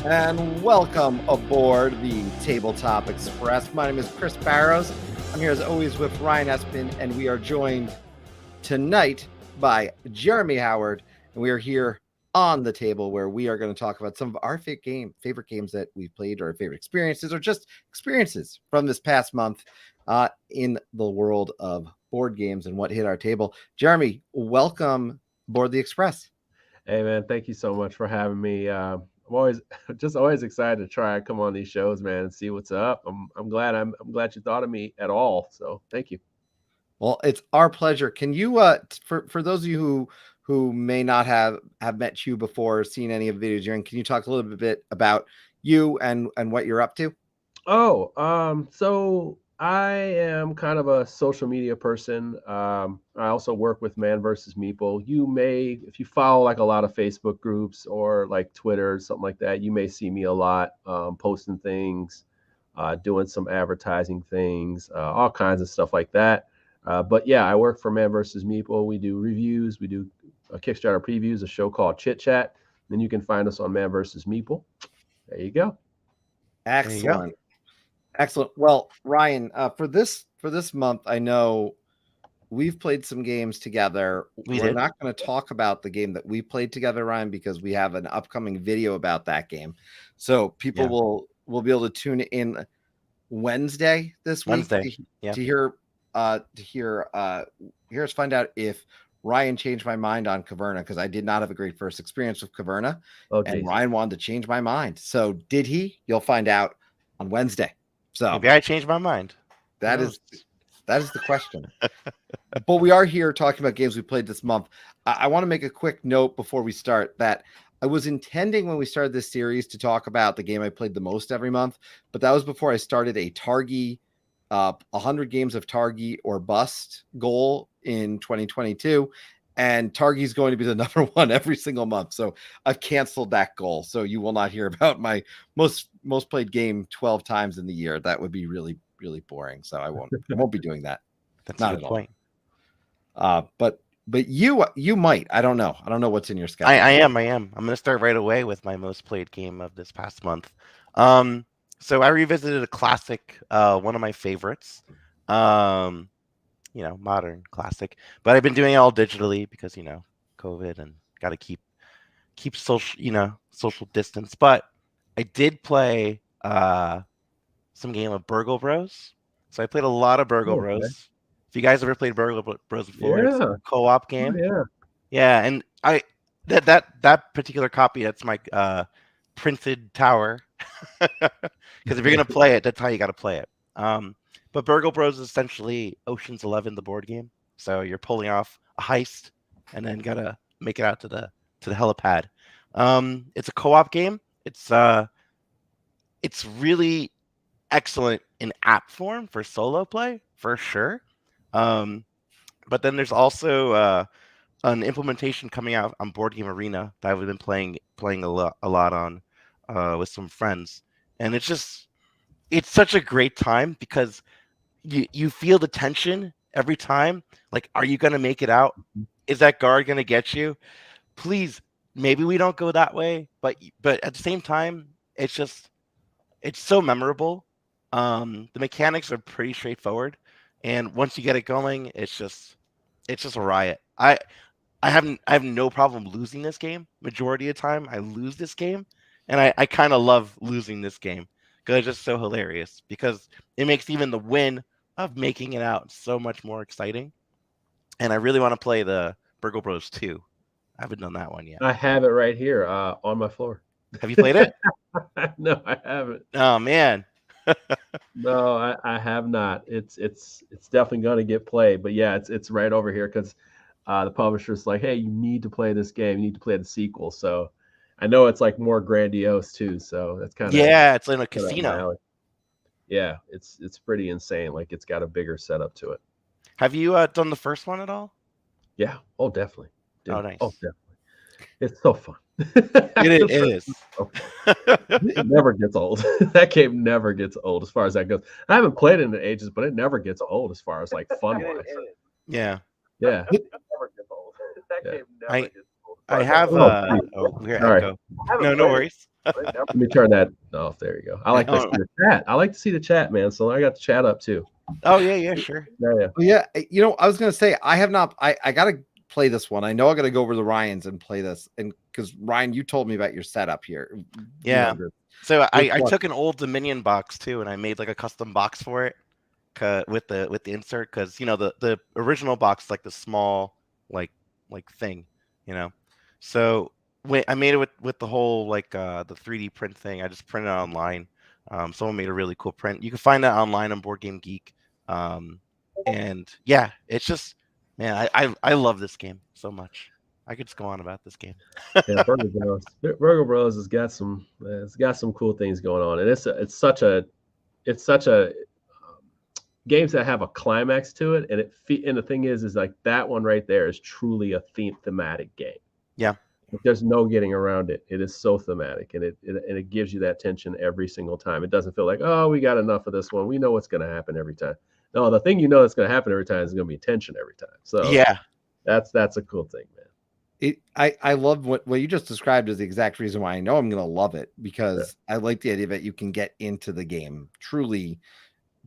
And welcome aboard the Tabletop Express. My name is Chris Barrows. I'm here as always with Ryan Espin, and we are joined tonight by Jeremy Howard. And we are here on the table where we are going to talk about some of our favorite games that we've played, or favorite experiences, or just experiences from this past month in the world of board games and what hit our table. Jeremy, welcome aboard the Express. Hey man, thank you so much for having me. I'm always always excited to try and come on these shows, man, and see what's up. I'm glad you thought of me at all. So thank you. Well, it's our pleasure. Can you for those of you who may not have met you before or seen any of the videos you're in, can you talk a little bit about you and what you're up to? So I am kind of a social media person. I also work with Man versus Meeple. You may, if you follow like a lot of Facebook groups or like Twitter or something like that, you may see me a lot posting things, doing some advertising things, all kinds of stuff like that. But yeah, I work for Man versus Meeple. We do reviews, we do Kickstarter previews, a show called Chit Chat. Then you can find us on Man versus Meeple. There you go. Excellent. Excellent. Well, Ryan, for this month, I know we've played some games together. We're not going to talk about the game that we played together, Ryan, because we have an upcoming video about that game. So people will be able to tune in Wednesday this week to hear us find out if Ryan changed my mind on Caverna, because I did not have a great first experience with Caverna, and Ryan wanted to change my mind. So did he? You'll find out on Wednesday. So maybe I changed my mind. That is the question. But we are here talking about games we played this month. I want to make a quick note before we start that I was intending when we started this series to talk about the game I played the most every month, but that was before I started a Targi 100 games of Targi or bust goal in 2022. And Targi is going to be the number one every single month. So I've canceled that goal. So you will not hear about my most played game 12 times in the year. That would be really, really boring. So I won't be doing that. That's not a good point. But you might. I don't know. I don't know what's in your schedule. I am. I'm going to start right away with my most played game of this past month. So I revisited a classic, one of my favorites. Modern classic, but I've been doing it all digitally because COVID and got to keep social distance. But I did play some game of Burgle Bros. So I played a lot of Burgle Bros. If you guys ever played Burgle Bros before, it's a co-op game. Yeah, and I that particular copy, that's my printed tower. Because if you're gonna play it, that's how you got to play it. But Burgle Bros is essentially Ocean's 11, the board game. So you're pulling off a heist and then gotta make it out to the helipad. It's a co-op game. It's really excellent in app form for solo play for sure. But then there's also an implementation coming out on Board Game Arena that I've been playing a lot on with some friends, and it's such a great time because you feel the tension every time. Like, are you going to make it out? Is that guard going to get you? Please, maybe we don't go that way, but at the same time, it's so memorable. The mechanics are pretty straightforward, and once you get it going, it's just a riot. I have no problem losing this game. Majority of the time, I lose this game, and I kind of love losing this game because it's just so hilarious, because it makes even the win of making it out so much more exciting. And I really want to play the Burgle Bros 2. I haven't done that one yet. I have it right here on my floor. Have you played it? No, I haven't. Oh man. No, I have not. It's definitely going to get played, but yeah, it's right over here because the publisher's like, hey, you need to play this game. You need to play the sequel. So I know it's like more grandiose too. So that's kind of it's in a casino. Yeah, it's pretty insane. Like, it's got a bigger setup to it. Have you done the first one at all? Yeah. Oh, definitely. Oh, nice. Oh, definitely. It's so fun. It is. It never gets old. That game never gets old as far as that goes. I haven't played it in ages, but it never gets old as far as like fun wise. Yeah. Yeah. It never gets old. That game never gets old. I have Sorry. No worries. Let me turn that off. There you go. I like to see the chat. I like to see the chat, man. So I got the chat up too. Oh yeah, sure. Yeah, I was gonna say I have not. I gotta play this one. I know I gotta go over to Ryan's and play this, and because Ryan, you told me about your setup here. Yeah. So I took an old Dominion box too, and I made like a custom box for it, with the insert, because the original box is like the small like thing, So when I made it with the whole the 3D print thing, I just printed it online. Someone made a really cool print. You can find that online on Board Game Geek. And yeah, it's just, man, I love this game so much. I could just go on about this game. Yeah, Burger Bros. Burger Bros has got some cool things going on, and it's such a games that have a climax to it, and the thing is like that one right there is truly a thematic game. Yeah, there's no getting around it. It is so thematic, and it gives you that tension every single time. It doesn't feel like, oh, we got enough of this one. We know what's going to happen every time. No, the thing that's going to happen every time is going to be tension every time. So yeah, that's a cool thing, man. I love what you just described is the exact reason why I know I'm going to love it, because I like the idea that you can get into the game, truly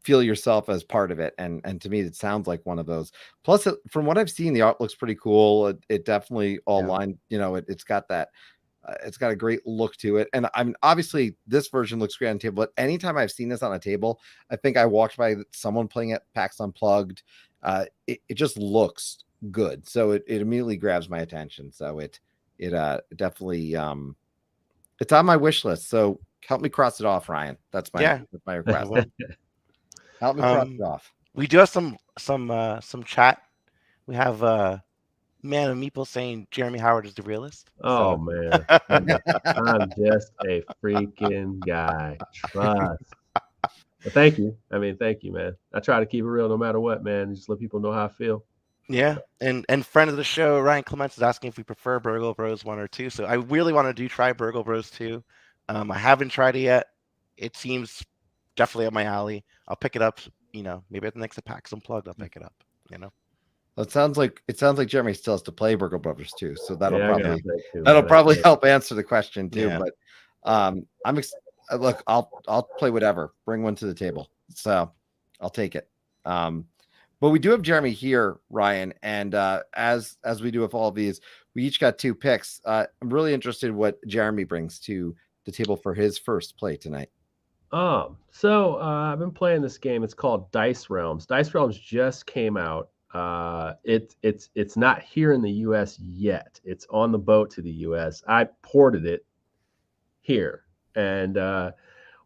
feel yourself as part of it, and to me it sounds like one of those. Plus, from what I've seen, the art looks pretty cool. It definitely lined, it's got that it's got a great look to it, and I'm obviously this version looks great on the table, but anytime I've seen this on a table, I think I walked by someone playing at PAX Unplugged, it just looks good, so it immediately grabs my attention. So it definitely it's on my wish list, so help me cross it off, Ryan. That's my request. Help me cross it off. We do have some chat. We have Man of Meeple saying Jeremy Howard is the realist. Oh man, I'm just a freaking guy. Trust. But thank you. Thank you, man. I try to keep it real no matter what, man. Just let people know how I feel. Yeah, and friend of the show, Ryan Clements, is asking if we prefer Burgle Bros 1 or 2. So I really want to try Burgle Bros 2. I haven't tried it yet. It seems definitely up my alley. I'll pick it up, maybe at the next PAX Unplugged, I'll pick it up, It sounds like Jeremy still has to play Burgle Brothers too, so that'll that'll probably help answer the question too. Yeah. But look, I'll play whatever. Bring one to the table, so I'll take it. But we do have Jeremy here, Ryan, and as we do with all of these, we each got 2 picks. I'm really interested in what Jeremy brings to the table for his first play tonight. So I've been playing this game. It's called Dice Realms. Dice Realms just came out. It's not here in the U.S. yet. It's on the boat to the U.S. I ported it here, and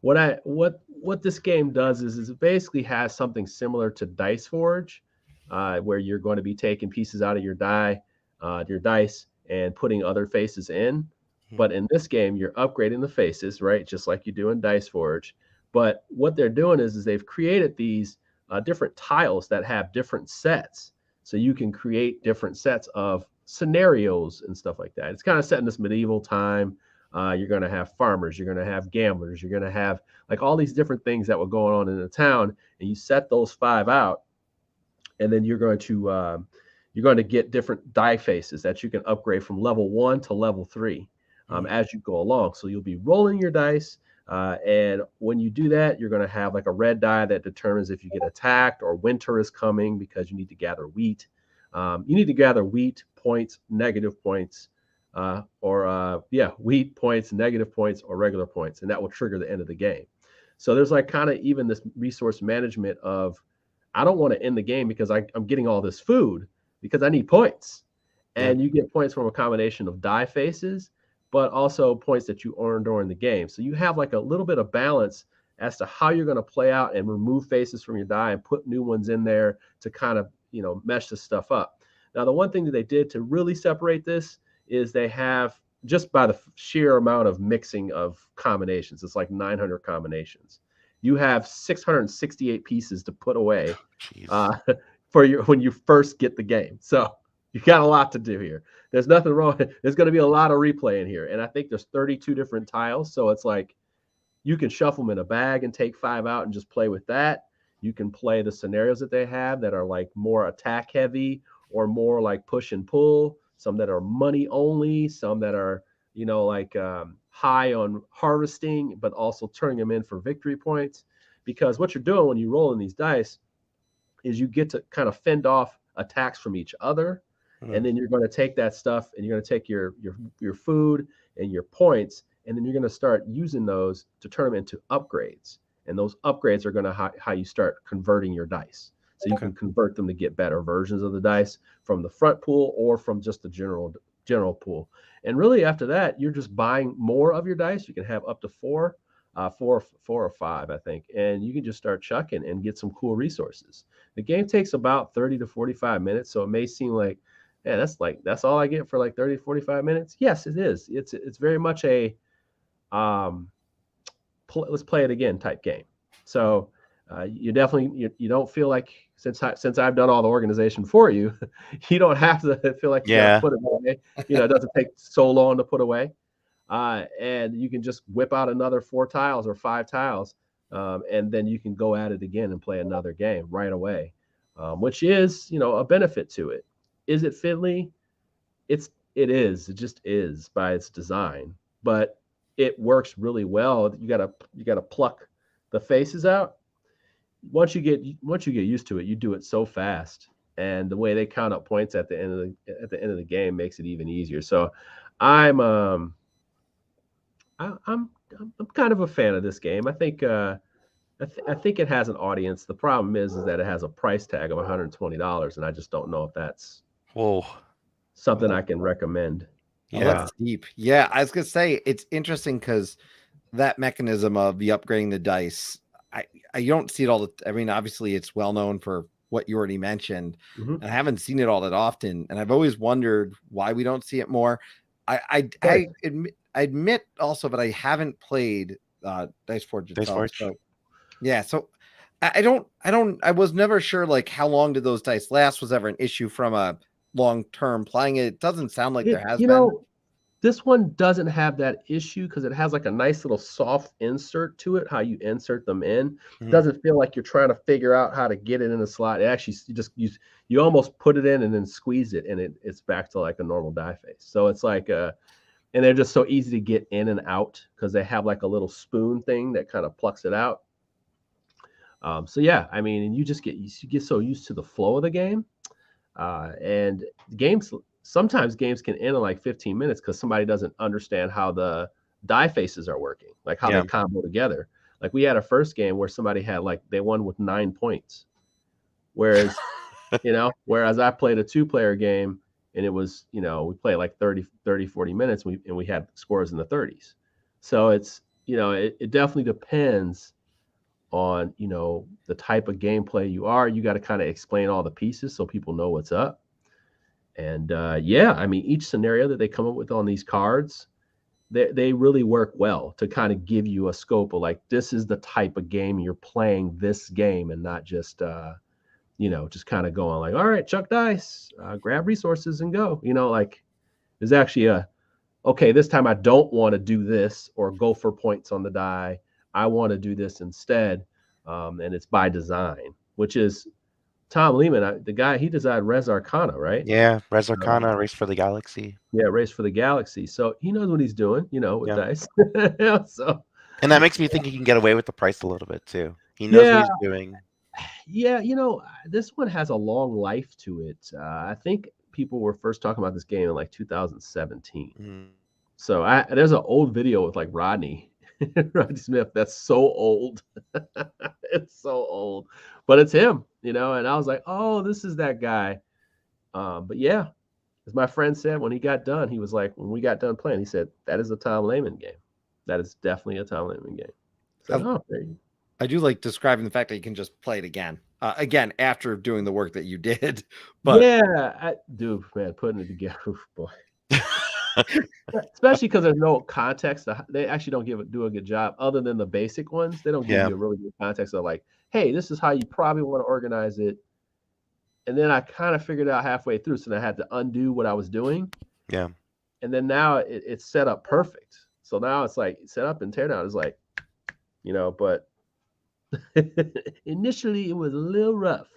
what this game does is it basically has something similar to Dice Forge, where you're going to be taking pieces out of your dice, and putting other faces in. But in this game, you're upgrading the faces, right? Just like you do in Dice Forge. But what they're doing is they've created these different tiles that have different sets. So you can create different sets of scenarios and stuff like that. It's kind of set in this medieval time. You're going to have farmers. You're going to have gamblers. You're going to have like all these different things that were going on in the town. And you set those 5 out. And then you're going to get different die faces that you can upgrade from level 1 to level 3. As you go along. So you'll be rolling your dice. And when you do that, you're going to have like a red die that determines if you get attacked or winter is coming because you need to gather wheat. You need to gather wheat points, negative points, wheat points, negative points, or regular points. And that will trigger the end of the game. So there's like kind of even this resource management of, I don't want to end the game because I'm getting all this food because I need points. And you get points from a combination of die faces, but also points that you earn during the game. So you have like a little bit of balance as to how you're going to play out and remove faces from your die and put new ones in there to kind of, mesh this stuff up. Now, the one thing that they did to really separate this is they have, just by the sheer amount of mixing of combinations, it's like 900 combinations. You have 668 pieces to put away when you first get the game. So you got a lot to do here. There's nothing wrong. There's going to be a lot of replay in here. And I think there's 32 different tiles. So it's like you can shuffle them in a bag and take 5 out and just play with that. You can play the scenarios that they have that are like more attack heavy or more like push and pull. Some that are money only. Some that are, high on harvesting, but also turning them in for victory points. Because what you're doing when you roll in these dice is you get to kind of fend off attacks from each other. And then you're going to take that stuff and you're going to take your food and your points, and then you're going to start using those to turn them into upgrades. And those upgrades are going to how you start converting your dice. So you can convert them to get better versions of the dice from the front pool or from just the general pool. And really after that, you're just buying more of your dice. You can have up to four or five, I think. And you can just start chucking and get some cool resources. The game takes about 30 to 45 minutes. So it may seem like, yeah, that's all I get for like 30 to 45 minutes. Yes, it is. It's very much a let's play it again type game. So you definitely you don't feel like since I've done all the organization for you, you don't have to feel like you gotta put it away. It doesn't take so long to put away, and you can just whip out another 4 tiles or 5 tiles, and then you can go at it again and play another game right away, which is a benefit to it. Is it fiddly? It is. It just is by its design, but it works really well. You gotta pluck the faces out. Once you get used to it, you do it so fast, and the way they count up points at the end of the game makes it even easier. So, I'm kind of a fan of this game. I think I think it has an audience. The problem is that it has a price tag of $120, and I just don't know if that's something I can recommend. Yeah, that's deep. Yeah, I was gonna say it's interesting because that mechanism of the upgrading the dice, I don't see it all. I mean, obviously, it's well known for what you already mentioned, and I haven't seen it all that often. And I've always wondered why we don't see it more. I admit also that I haven't played Dice Forge itself. So, yeah, so I was never sure like how long did those dice last? Was ever an issue from a long-term playing it? It doesn't sound like there has been. This one doesn't have that issue because it has like a nice little soft insert to it, how you insert them in. It doesn't feel like you're trying to figure out how to get it in the slot. It actually, you almost put it in and then squeeze it, and it's back to like a normal die face. So it's like, and they're just so easy to get in and out because they have like a little spoon thing that kind of plucks it out. So yeah, I mean, and you get so used to the flow of the game, and sometimes games can end in like 15 minutes because somebody doesn't understand how the die faces are working, like how they combo together. Like we had a first game where somebody had they won with 9 points, whereas whereas I played a 2-player game and it was we played like 30 40 minutes and we had scores in the 30s. So it's it definitely depends on the type of gameplay you got to kind of explain all the pieces so people know what's up. And I mean, each scenario that they come up with on these cards, they really work well to kind of give you a scope of like, this is the type of game you're playing this game, and not just just kind of going like, all right, chuck dice, grab resources and go. Like there's actually okay, this time I don't want to do this or go for points on the die. I want to do this instead, and it's by design, which is Tom Lehman, the guy, he designed Res Arcana, right? Yeah, Res Arcana, Race for the Galaxy. Yeah, Race for the Galaxy. So he knows what he's doing, with dice. So, and that makes me think he can get away with the price a little bit too. He knows what he's doing. Yeah, this one has a long life to it. I think people were first talking about this game in like 2017. So there's an old video with like Rodney Smith that's so old. It's so old, but it's him, and I was like, oh, this is that guy. But yeah, as my friend said, when he got done, he was like, when we got done playing, he said, that is a Tom Lehman game. That is definitely a Tom Lehman game. So, I do like describing the fact that you can just play it again after doing the work that you did. But yeah, putting it together, boy. Especially because there's no context. They actually don't do a good job other than the basic ones. They don't give you a really good context of like, hey, this is how you probably want to organize it. And then I kind of figured out halfway through, so then I had to undo what I was doing. Yeah. And then now it's set up perfect. So now it's like set up and tear down is like, but initially it was a little rough.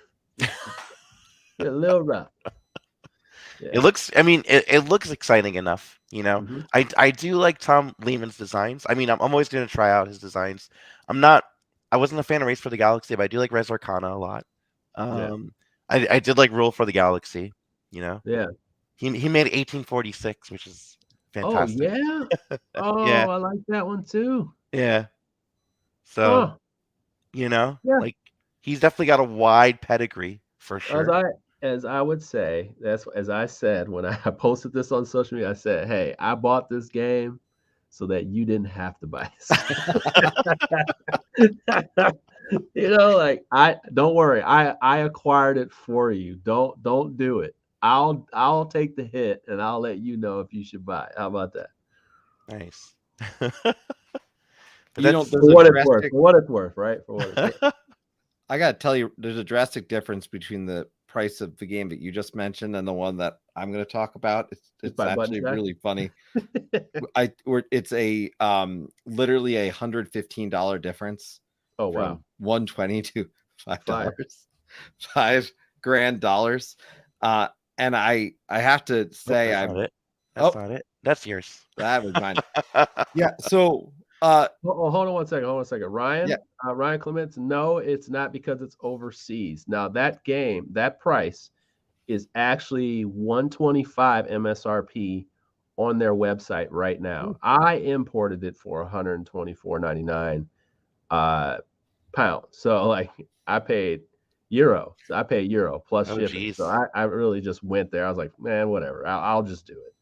It looks. I mean, it looks exciting enough. You know, Mhm. I do like Tom Lehman's designs. I mean, I'm always going to try out his designs. I'm not. I wasn't a fan of Race for the Galaxy, but I do like Res Arcana a lot. Yeah. I did like Rule for the Galaxy. You know, Yeah. he made 1846, which is Oh fantastic. yeah. Oh, Yeah, I like that one too. yeah. So Huh. you know, Yeah. like he's definitely got a wide pedigree for As sure. I as I would say, that's as I said when I posted this on social media, I said, "Hey, I bought this game so that you didn't have to buy this game." Like I don't worry, I acquired it for you. Don't do it. I'll take the hit and I'll let you know if you should buy it. How about that? Nice. But You know, that's there's For a what it's worth. drastic. For what it's worth, right? For what it's worth. I gotta tell you, there's a drastic difference between the price of the game that you just mentioned and the one that I'm going to talk about. Just It's by button actually check. really funny. It's a literally $115 difference Oh wow. from 120 to Five. $5. $5,000. And I have to Nope, say that's I'm not it. That's oh not it. That's yours. that was mine. Yeah, so Hold on one second. Hold on a second. yeah, Ryan Clements, no, it's not because it's overseas. Now that game, that price is actually 125 MSRP on their website right now. I imported it for 124.99 pounds. So like I paid euro. So I paid euro plus Oh shipping. geez. So I really just went there. I was like, man, whatever. I'll just do it.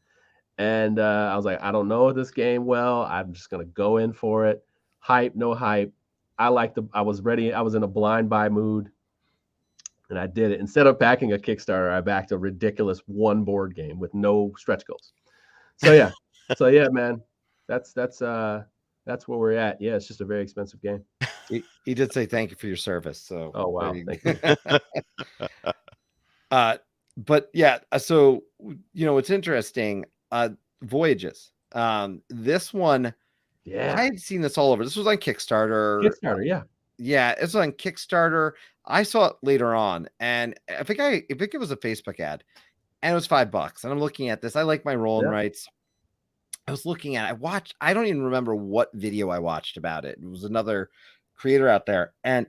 And I was like, I don't know this game well. I'm just gonna go in for it. Hype, no hype. I was ready. I was in a blind buy mood, and I did it. Instead of backing a Kickstarter, I backed a ridiculous one board game with no stretch goals. So yeah, man. That's where we're at. Yeah, it's just a very expensive game. he did say thank you for your service. So Oh there wow, you thank go. you. But yeah, so it's interesting. Voyages. This one I Yeah, had seen this all over. This was on Kickstarter. Kickstarter. Yeah, Yeah, it's on Kickstarter. I saw it later on, and I think it was a Facebook ad, and it was $5. And I'm looking at this. I like my roll and yeah. rights. I was looking at. I don't even remember what video I watched about it. It was another creator out there, and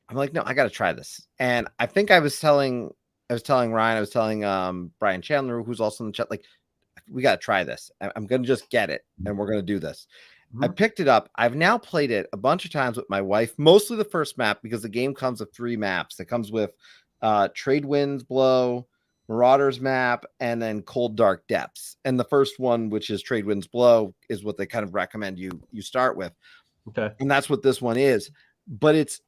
I'm like, no, I got to try this. And I think I was telling Ryan, I was telling Brian Chandler, who's also in the chat, like, we got to try this. I'm going to just get it, and we're going to do this. I Mhm. picked it up. I've now played it a bunch of times with my wife, mostly the first map because the game comes with 3 maps. It comes with Trade Winds Blow, Marauders map, and then Cold Dark Depths. And the first one, which is Trade Winds Blow, is what they kind of recommend you start with. Okay. And that's what this one is. But it's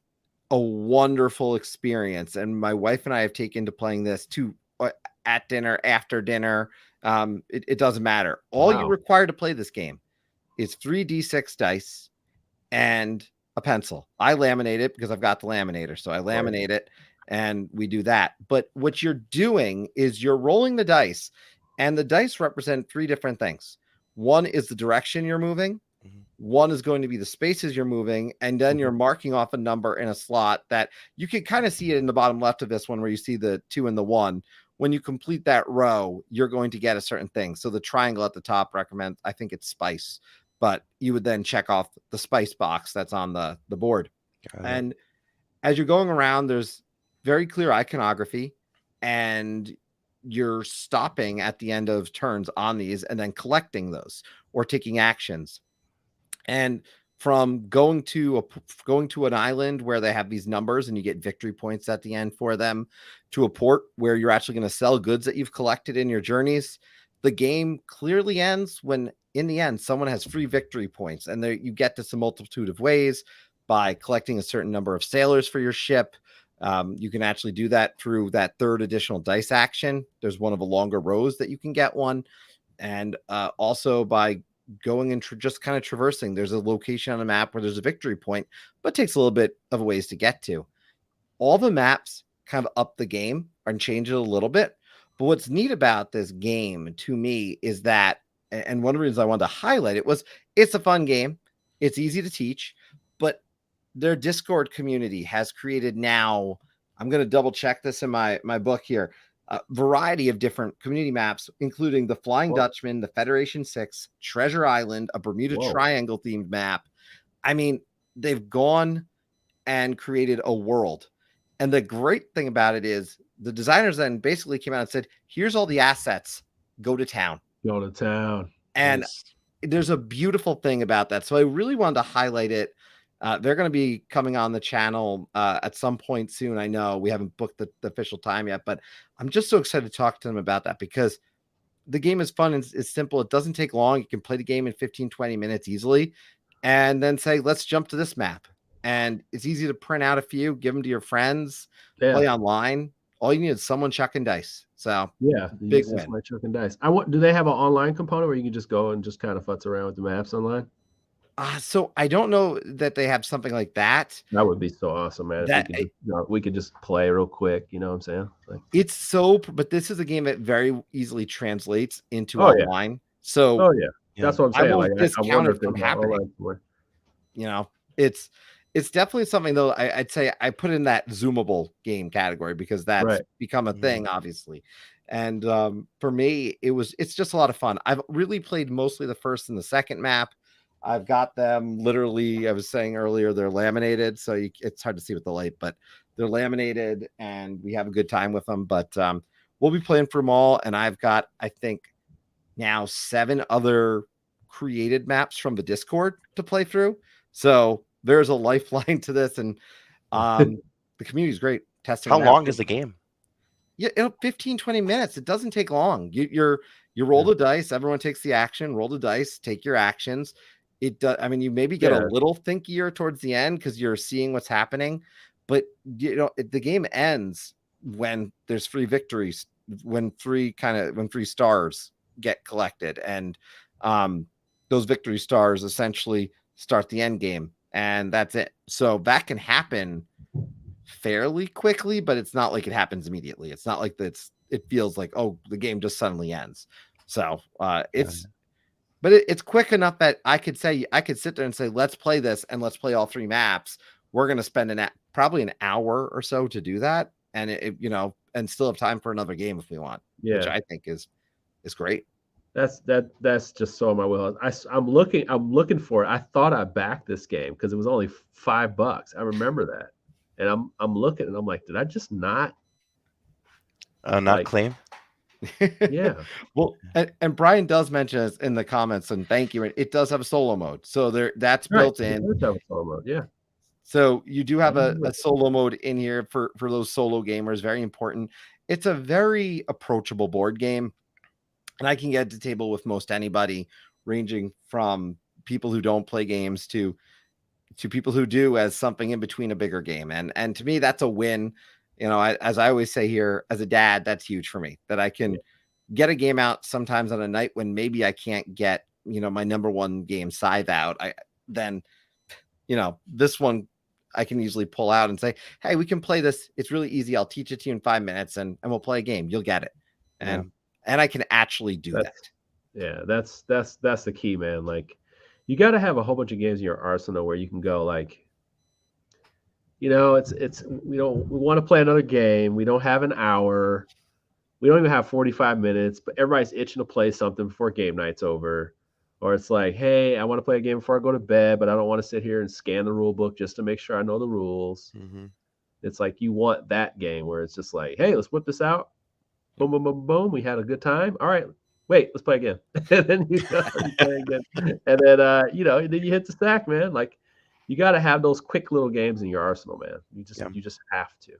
a wonderful experience. And my wife and I have taken to playing this too at dinner, after dinner. It doesn't matter. All you Wow. require to play this game is 3d6 dice and a pencil. I laminate it because I've got the laminator. So I laminate it and we do that. But what you're doing is you're rolling the dice, and the dice represent 3 different things. One is the direction you're moving. Mhm. One is going to be the spaces you're moving, and then you're Mhm. marking off a number in a slot that you can kind of see it in the bottom left of this one where you see the 2 and the 1. When you complete that row, you're going to get a certain thing. So the triangle at the top recommends, I think it's spice, but you would then check off the spice box that's on the board. Got it. And as you're going around, there's very clear iconography, and you're stopping at the end of turns on these and then collecting those or taking actions. And from going to an island where they have these numbers and you get victory points at the end for them, to a port where you're actually going to sell goods that you've collected in your journeys, the game clearly ends when in the end someone has free victory points, and there you get this a multitude of ways by collecting a certain number of sailors for your ship. You can actually do that through that 3rd additional dice action. There's one of a longer rows that you can get one, and also by going and just kind of traversing. There's a location on a map where there's a victory point, but it takes a little bit of a ways to get to. All the maps kind of up the game and change it a little bit. But what's neat about this game to me is that, and one of the reasons I wanted to highlight it was it's a fun game. It's easy to teach, but their Discord community has created now, I'm going to double check this in my book here. a variety of different community maps, including the Flying Dutchman, the Federation 6, Treasure Island, a Bermuda Triangle themed map. I mean, they've gone and created a world. And the great thing about it is the designers then basically came out and said, here's all the assets, go to town. Go to town. And there's a beautiful thing about that. So I really wanted to highlight it. They're going to be coming on the channel at some point soon. I know we haven't booked the official time yet, but I'm just so excited to talk to them about that because the game is fun and it's simple. It doesn't take long. You can play the game in 15, 20 minutes easily and then say, let's jump to this map. And it's easy to print out a few, give them to your friends, play online. All you need is someone chucking dice. So big win. My chucking dice. Do they have an online component where you can just go and just kind of futz around with the maps online? So I don't know that they have something like that. That would be so awesome, man. If we could just play real quick. You know what I'm saying? Like, it's so, but this is a game that very easily translates into online. Yeah. So that's what I'm saying. I won't discount it from happening. You know, it's definitely something though. I'd say I put in that zoomable game category because that's become a thing, obviously. And for me, it's just a lot of fun. I've really played mostly the first and the second map. I've got them literally, I was saying earlier, they're laminated. So it's hard to see with the light, but they're laminated and we have a good time with them. But we'll be playing for them all. And I've got, I think now 7 other created maps from the Discord to play through. So there's a lifeline to this. And the community is great. Testing. How long is the game? Yeah, 15, 20 minutes. It doesn't take long. You roll the dice. Everyone takes the action. Roll the dice. Take your actions. It does. I mean, you maybe get a little thinkier towards the end because you're seeing what's happening, but the game ends when there's 3 victories, when 3 stars get collected, and those victory stars essentially start the end game, and that's it. So that can happen fairly quickly, but it's not like it happens immediately. It's not like it feels like, oh, the game just suddenly ends. So but it's quick enough that I could sit there and say, let's play this and let's play all 3 maps. We're going to spend probably an hour or so to do that. And and still have time for another game if we want, which I think is great. That's just so in my wheelhouse. I'm looking for it. I thought I backed this game because it was only $5. I remember that. And I'm looking and I'm like, did I just not claim? Yeah. Well, and Brian does mention this in the comments, and thank you. It does have a solo mode, so that's built in. It does have a solo mode, yeah. So you do have a solo mode in here for those solo gamers. Very important. It's a very approachable board game, and I can get to table with most anybody, ranging from people who don't play games to people who do, as something in between a bigger game. And to me, that's a win. As I always say here, as a dad, that's huge for me, that I can get a game out sometimes on a night when maybe I can't get, my number 1 game Scythe out. This one I can easily pull out and say, hey, we can play this. It's really easy. I'll teach it to you in 5 minutes and we'll play a game. You'll get it. And I can actually do that. Yeah, that's the key, man. Like, you got to have a whole bunch of games in your arsenal where you can go like, it's we want to play another game. We don't have an hour. We don't even have 45 minutes, but everybody's itching to play something before game night's over. Or it's like, hey, I want to play a game before I go to bed, but I don't want to sit here and scan the rule book just to make sure I know the rules. Mm-hmm. It's like you want that game where it's just like, hey, let's whip this out. Boom, boom, boom, boom. We had a good time. All right, wait, let's play again. And then you play again. And then then you hit the stack, man. Like, you got to have those quick little games in your arsenal, man. You just have to.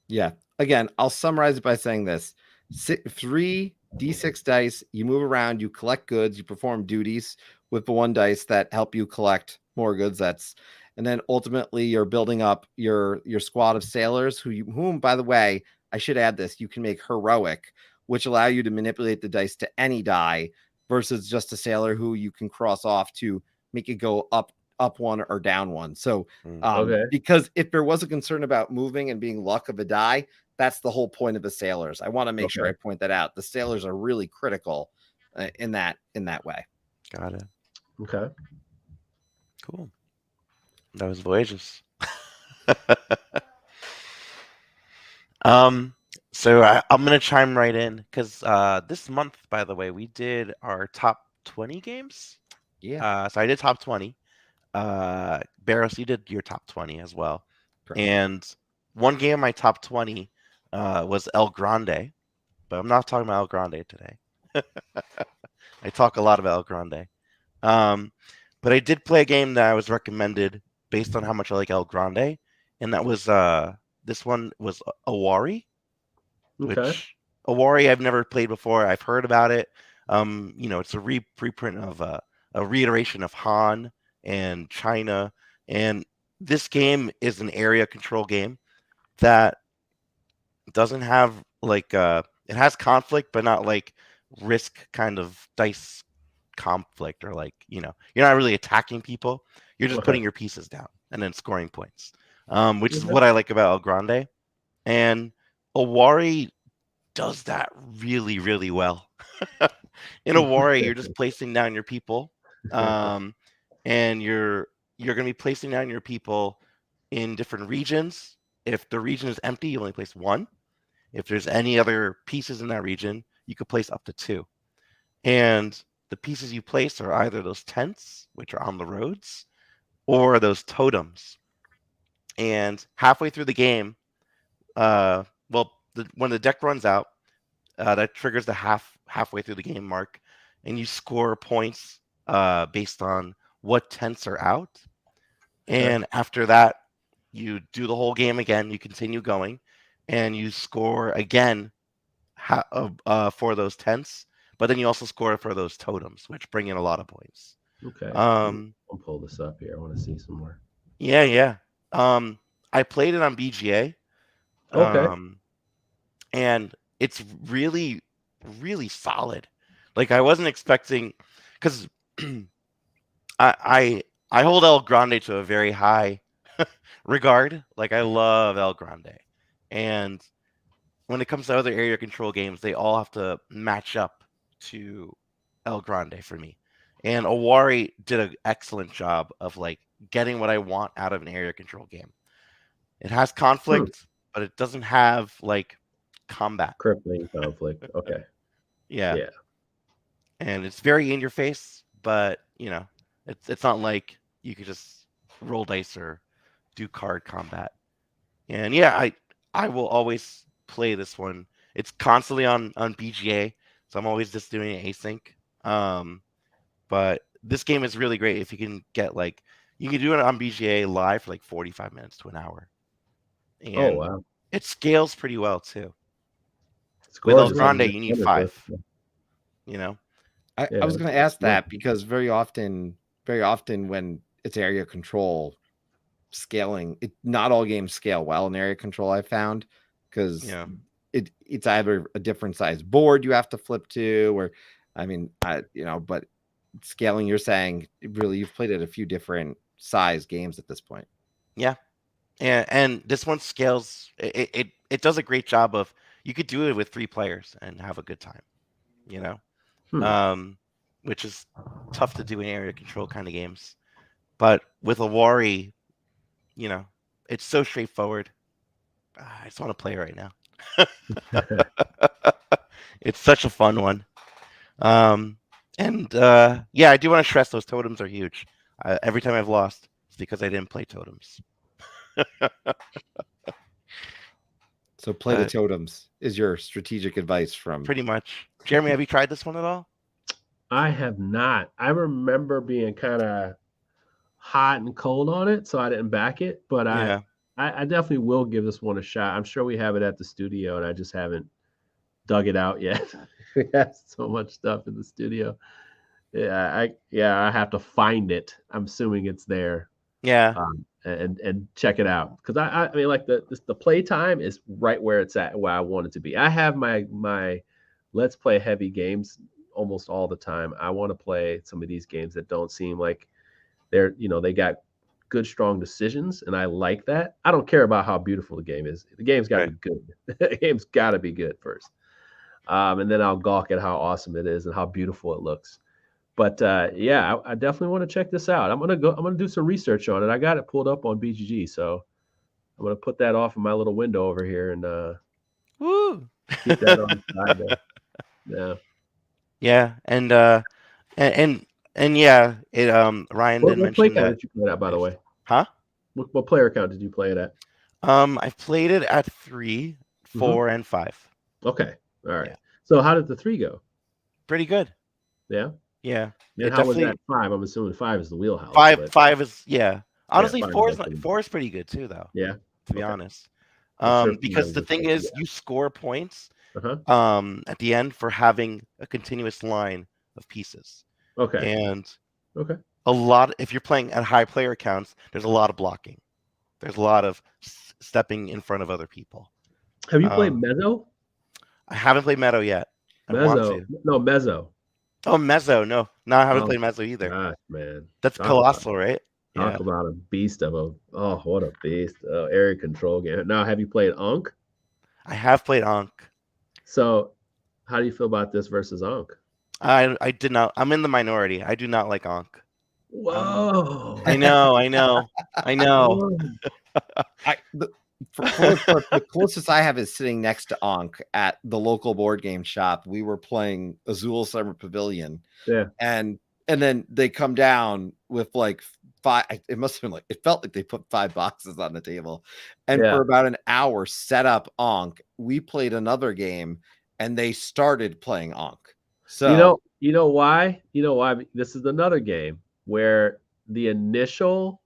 Yeah. Again, I'll summarize it by saying this: 3 D6 dice. You move around. You collect goods. You perform duties with the 1 dice that help you collect more goods. And then ultimately you're building up your squad of sailors whom, by the way, I should add this: you can make heroic, which allow you to manipulate the dice to any die versus just a sailor who you can cross off to make it go up 1 or down 1. So because if there was a concern about moving and being luck of a die, that's the whole point of the sailors. I want to make sure I point that out. The sailors are really critical in that way. Got it. Okay. Cool. That was Voyages. So I'm gonna chime right in because this month, by the way, we did our top 20 games. Yeah, So I did top 20. Barrows, you did your top 20 as well. correct. And one game in my top 20 was El Grande, but I'm not talking about El Grande today. I talk a lot about El Grande. Um, but I did play a game that I was recommended based on how much I like El Grande, and that was this one was Awari, Okay. which Awari I've never played before. I've heard about it. It's a reprint of a reiteration of Han and China, and this game is an area control game that doesn't have like it has conflict, but not like risk kind of dice conflict or like you're not really attacking people. You're just Okay. putting your pieces down and then scoring points, which is Okay. what I like about El Grande. And Awari does that really, really well. In Awari, you're just placing down your people, and you're going to be placing down your people in different regions. If the region is empty, you only place one. If there's any other pieces in that region, you could place up to two. And the pieces you place are either those tents, which are on the roads, or those totems. And halfway through the game, when the deck runs out, that triggers the halfway through the game mark, and you score points based on what tents are out. Okay. And after that, you do the whole game again. You continue going, and you score again for those tents. But then you also score for those totems, which bring in a lot of points. Okay. Um, I'll pull this up here. I want to see some more. yeah. I played it on BGA. Okay. And it's really, really solid. Like I wasn't expecting, because I hold El Grande to a very high regard. Like I love El Grande, and when it comes to other area control games, they all have to match up to El Grande for me. And Awari did an excellent job of like getting what I want out of an area control game. It has Hmm. conflict, but it doesn't have like combat. Crippling conflict. Okay. Yeah. Yeah. And it's very in your face, but it's not like you could just roll dice or do card combat. And yeah, I will always play this one. It's constantly on BGA, so I'm always just doing it async. But this game is really great if you can get like you can do it on BGA live for like 45 minutes to an hour. Oh And wow. it scales pretty well too. With El Scores is Grande, you need 5, you know? I was Yeah. going to ask Yeah. that because very often when it's area control scaling, not all games scale well in area control. I found because Yeah. it's either a different size board you have to flip to, or but scaling. You're saying really you've played at a few different size games at this point. Yeah. And this one scales. It does a great job of you could do it with 3 players and have a good time, you know, Hmm. which is tough to do in area control kind of games. But with Awari, it's so straightforward. I just want to play right now. It's such a fun one. And yeah, I do want to stress those totems are huge. Every time I've lost, it's because I didn't play totems. So play the But totems is your strategic advice from. pretty much. Jeremy, have you tried this one at all? I have not. I remember being kind of hot and cold on it, so I didn't back it. But I, Yeah. I, I definitely will give this one a shot. I'm sure we have it at the studio, and I just haven't dug it out yet. We have so much stuff in the studio. I have to find it. I'm assuming it's there, Yeah. and check it out because I mean like the play time is right where it's at where I want it to be. I have my let's play heavy games almost all the time. I want to play some of these games that don't seem like they got good strong decisions, and I like that. I don't care about how beautiful the game is. The game's got to Right. be good. The game's got to be good first, and then I'll gawk at how awesome it is and how beautiful it looks. But yeah, I definitely want to check this out. I'm gonna do some research on it. I got it pulled up on BGG, so I'm gonna put that off in my little window over here and Woo! Keep that on the side there. Yeah. Yeah, and yeah, it Ryan did What play mention count that. did you play it at, by the way? Huh? What player count did you play it at? I've played it at 3, 4, and 5. Okay. All right. Yeah. So how did the 3 go? Pretty good. Yeah. Yeah. And It how was definitely that 5? I'm assuming 5 is the wheelhouse. 5 But 5 is yeah. Honestly, 5 is 4 is like 4 is pretty good too, though. yeah. To be Okay. honest, I'm sure because the thing is, yeah. you score points Uh-huh. at the end for having a continuous line of pieces, Okay. and Okay. a lot. If you're playing at high player counts, there's a lot of blocking. There's a lot of stepping in front of other people. Have you played Mezzo? I haven't played Meadow yet. I want Mezzo. to. No, Mezzo. Oh, Mezzo. No, I haven't Oh, played Mezzo either. gosh, man. That's Colossal, right? Talk about a beast of a what a beast. Area control game. Now, have you played Ankh? I have played Ankh. So how do you feel about this versus Ankh? I did not. I'm in the minority. I do not like Ankh. Whoa. I know. The closest I have is sitting next to Ankh at the local board game shop. We were playing Azul Summer Pavilion. Yeah. And then they come down with like 5. It must have been like, it felt like they put 5 boxes on the table. And for about an hour set up Ankh. We played another game and they started playing Ankh. So you know why? You know why? This is another game where the initial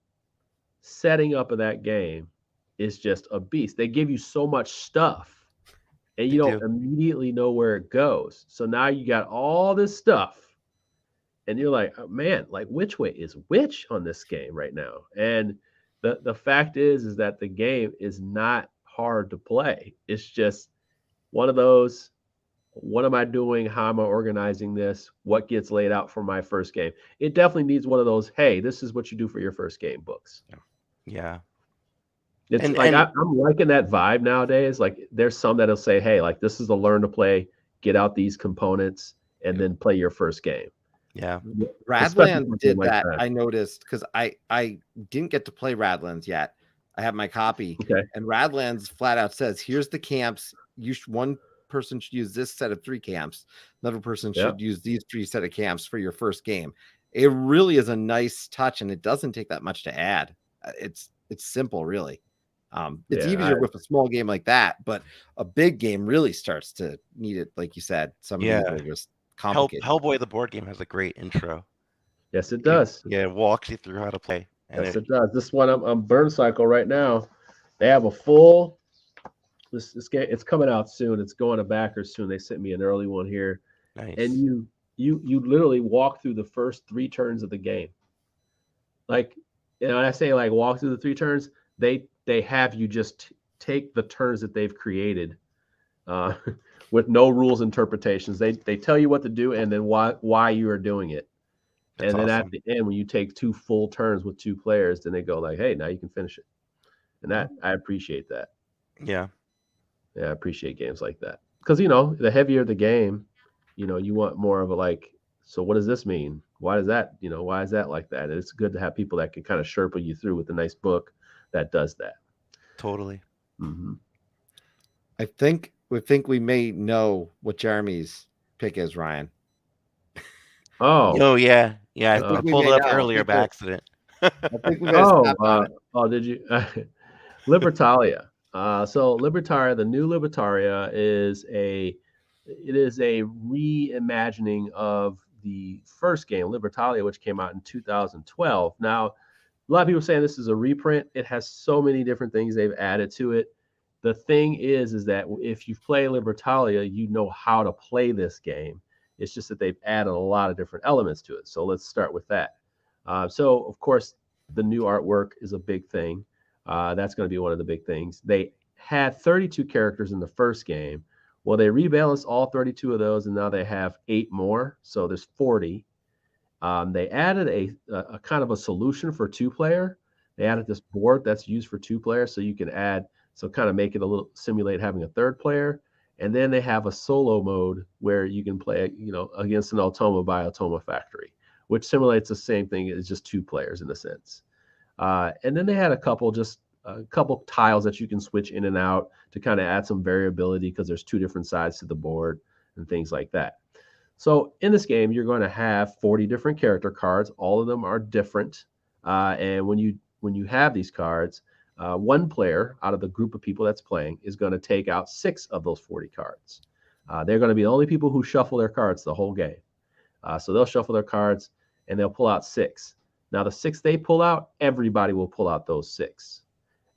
setting up of that game is just a beast. They give you so much stuff and you don't immediately know where it goes. So now you got all this stuff and you're like, oh, man, like which way is which on this game right now? And the fact is that the game is not hard to play. It's just one of those, what am I doing? How am I organizing this? What gets laid out for my first game? It definitely needs one of those, hey, this is what you do for your first game books. Yeah. It's I'm liking that vibe nowadays. Like there's some that'll say, hey, like this is the learn to play, get out these components, and then play your first game. Yeah. Radlands did that. I noticed because I didn't get to play Radlands yet. I have my copy. Okay. And Radlands flat out says, here's the camps. One person should use this set of 3 camps. Another person should use these 3 set of camps for your first game. It really is a nice touch, and it doesn't take that much to add. It's simple, really. It's easier with a small game like that, but a big game really starts to need it, like you said. Some of these are just complicated. Hellboy the board game has a great intro. Yes, it does. It walks you through how to play. Yes, it does. This one I'm Burn Cycle right now. They have a full. This game, it's coming out soon. It's going to backers soon. They sent me an early one here. Nice. And you literally walk through the first 3 turns of the game. Like, I say like walk through the 3 turns. They have you just take the turns that they've created, with no rules interpretations. They tell you what to do and then why you are doing it. That's and then awesome. At the end, when you take 2 full turns with 2 players, then they go like, hey, now you can finish it. And that I appreciate that. Yeah. Yeah, I appreciate games like that. Because, the heavier the game, you want more of a like, so what does this mean? Why is that, why is that like that? And it's good to have people that can kind of Sherpa you through with a nice book that does that. Totally. Mm-hmm. I think we may know what Jeremy's pick is, Ryan. Oh yeah. I pulled it up earlier by accident. I think we guys did you? Libertalia. So Libertaria, the new Libertaria is a reimagining of the first game, Libertalia, which came out in 2012. Now, a lot of people are saying this is a reprint. It has so many different things they've added to it. The thing is that if you play Libertalia, you know how to play this game. It's just that they've added a lot of different elements to it. So let's start with that. So, of course, the new artwork is a big thing. That's going to be one of the big things. They had 32 characters in the first game. Well, they rebalanced all 32 of those, and now they have 8 more. So there's 40. They added a kind of a solution for 2-player. They added this board that's used for 2 players, so you can add, so kind of make it a little simulate having a 3rd player. And then they have a solo mode where you can play, against an Automa by Automa Factory, which simulates the same thing as just 2 players in a sense. And then they had a couple just a couple tiles that you can switch in and out to kind of add some variability because there's 2 different sides to the board and things like that. So in this game, you're going to have 40 different character cards. All of them are different. And when you have these cards, one player out of the group of people that's playing is going to take out 6 of those 40 cards. They're going to be the only people who shuffle their cards the whole game. So they'll shuffle their cards and they'll pull out 6. Now, the 6 they pull out, everybody will pull out those 6.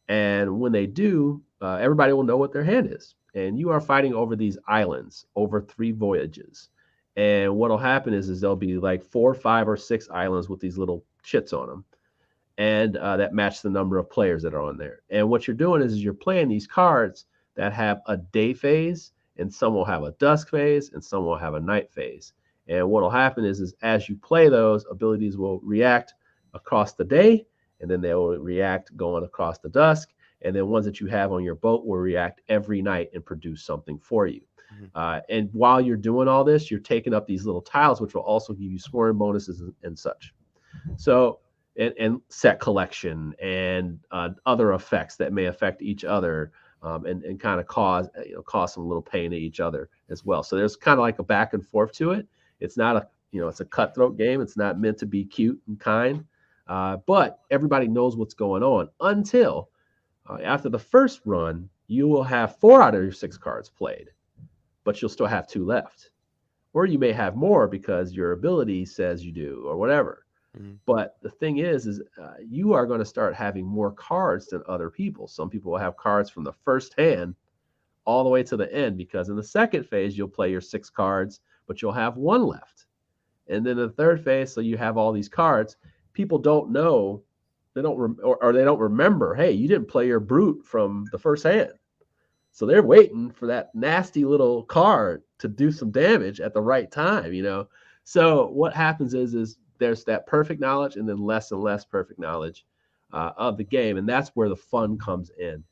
And when they do, everybody will know what their hand is. And you are fighting over these islands over 3 voyages. And what will happen is there'll be like 4, 5, or 6 islands with these little chits on them. And that match the number of players that are on there. And what you're doing is you're playing these cards that have a day phase, and some will have a dusk phase, and some will have a night phase. And what will happen is as you play those, abilities will react across the day, and then they will react going across the dusk. And then ones that you have on your boat will react every night and produce something for you. And while you're doing all this, you're taking up these little tiles, which will also give you scoring bonuses and such. So, and set collection and other effects that may affect each other and kind of cause some little pain to each other as well. So there's kind of like a back and forth to it. It's not it's a cutthroat game. It's not meant to be cute and kind, but everybody knows what's going on until after the first run, you will have 4 out of your 6 cards played, but you'll still have 2 left. Or you may have more because your ability says you do or whatever. But the thing is you are going to start having more cards than other people. Some people will have cards from the first hand all the way to the end, because in the second phase, you'll play your 6 cards, but you'll have 1 left. And then in the third phase, so you have all these cards, people don't know. They don't they don't remember, hey, you didn't play your brute from the first hand. So they're waiting for that nasty little card to do some damage at the right time, So what happens is there's that perfect knowledge and then less and less perfect knowledge of the game. And that's where the fun comes in.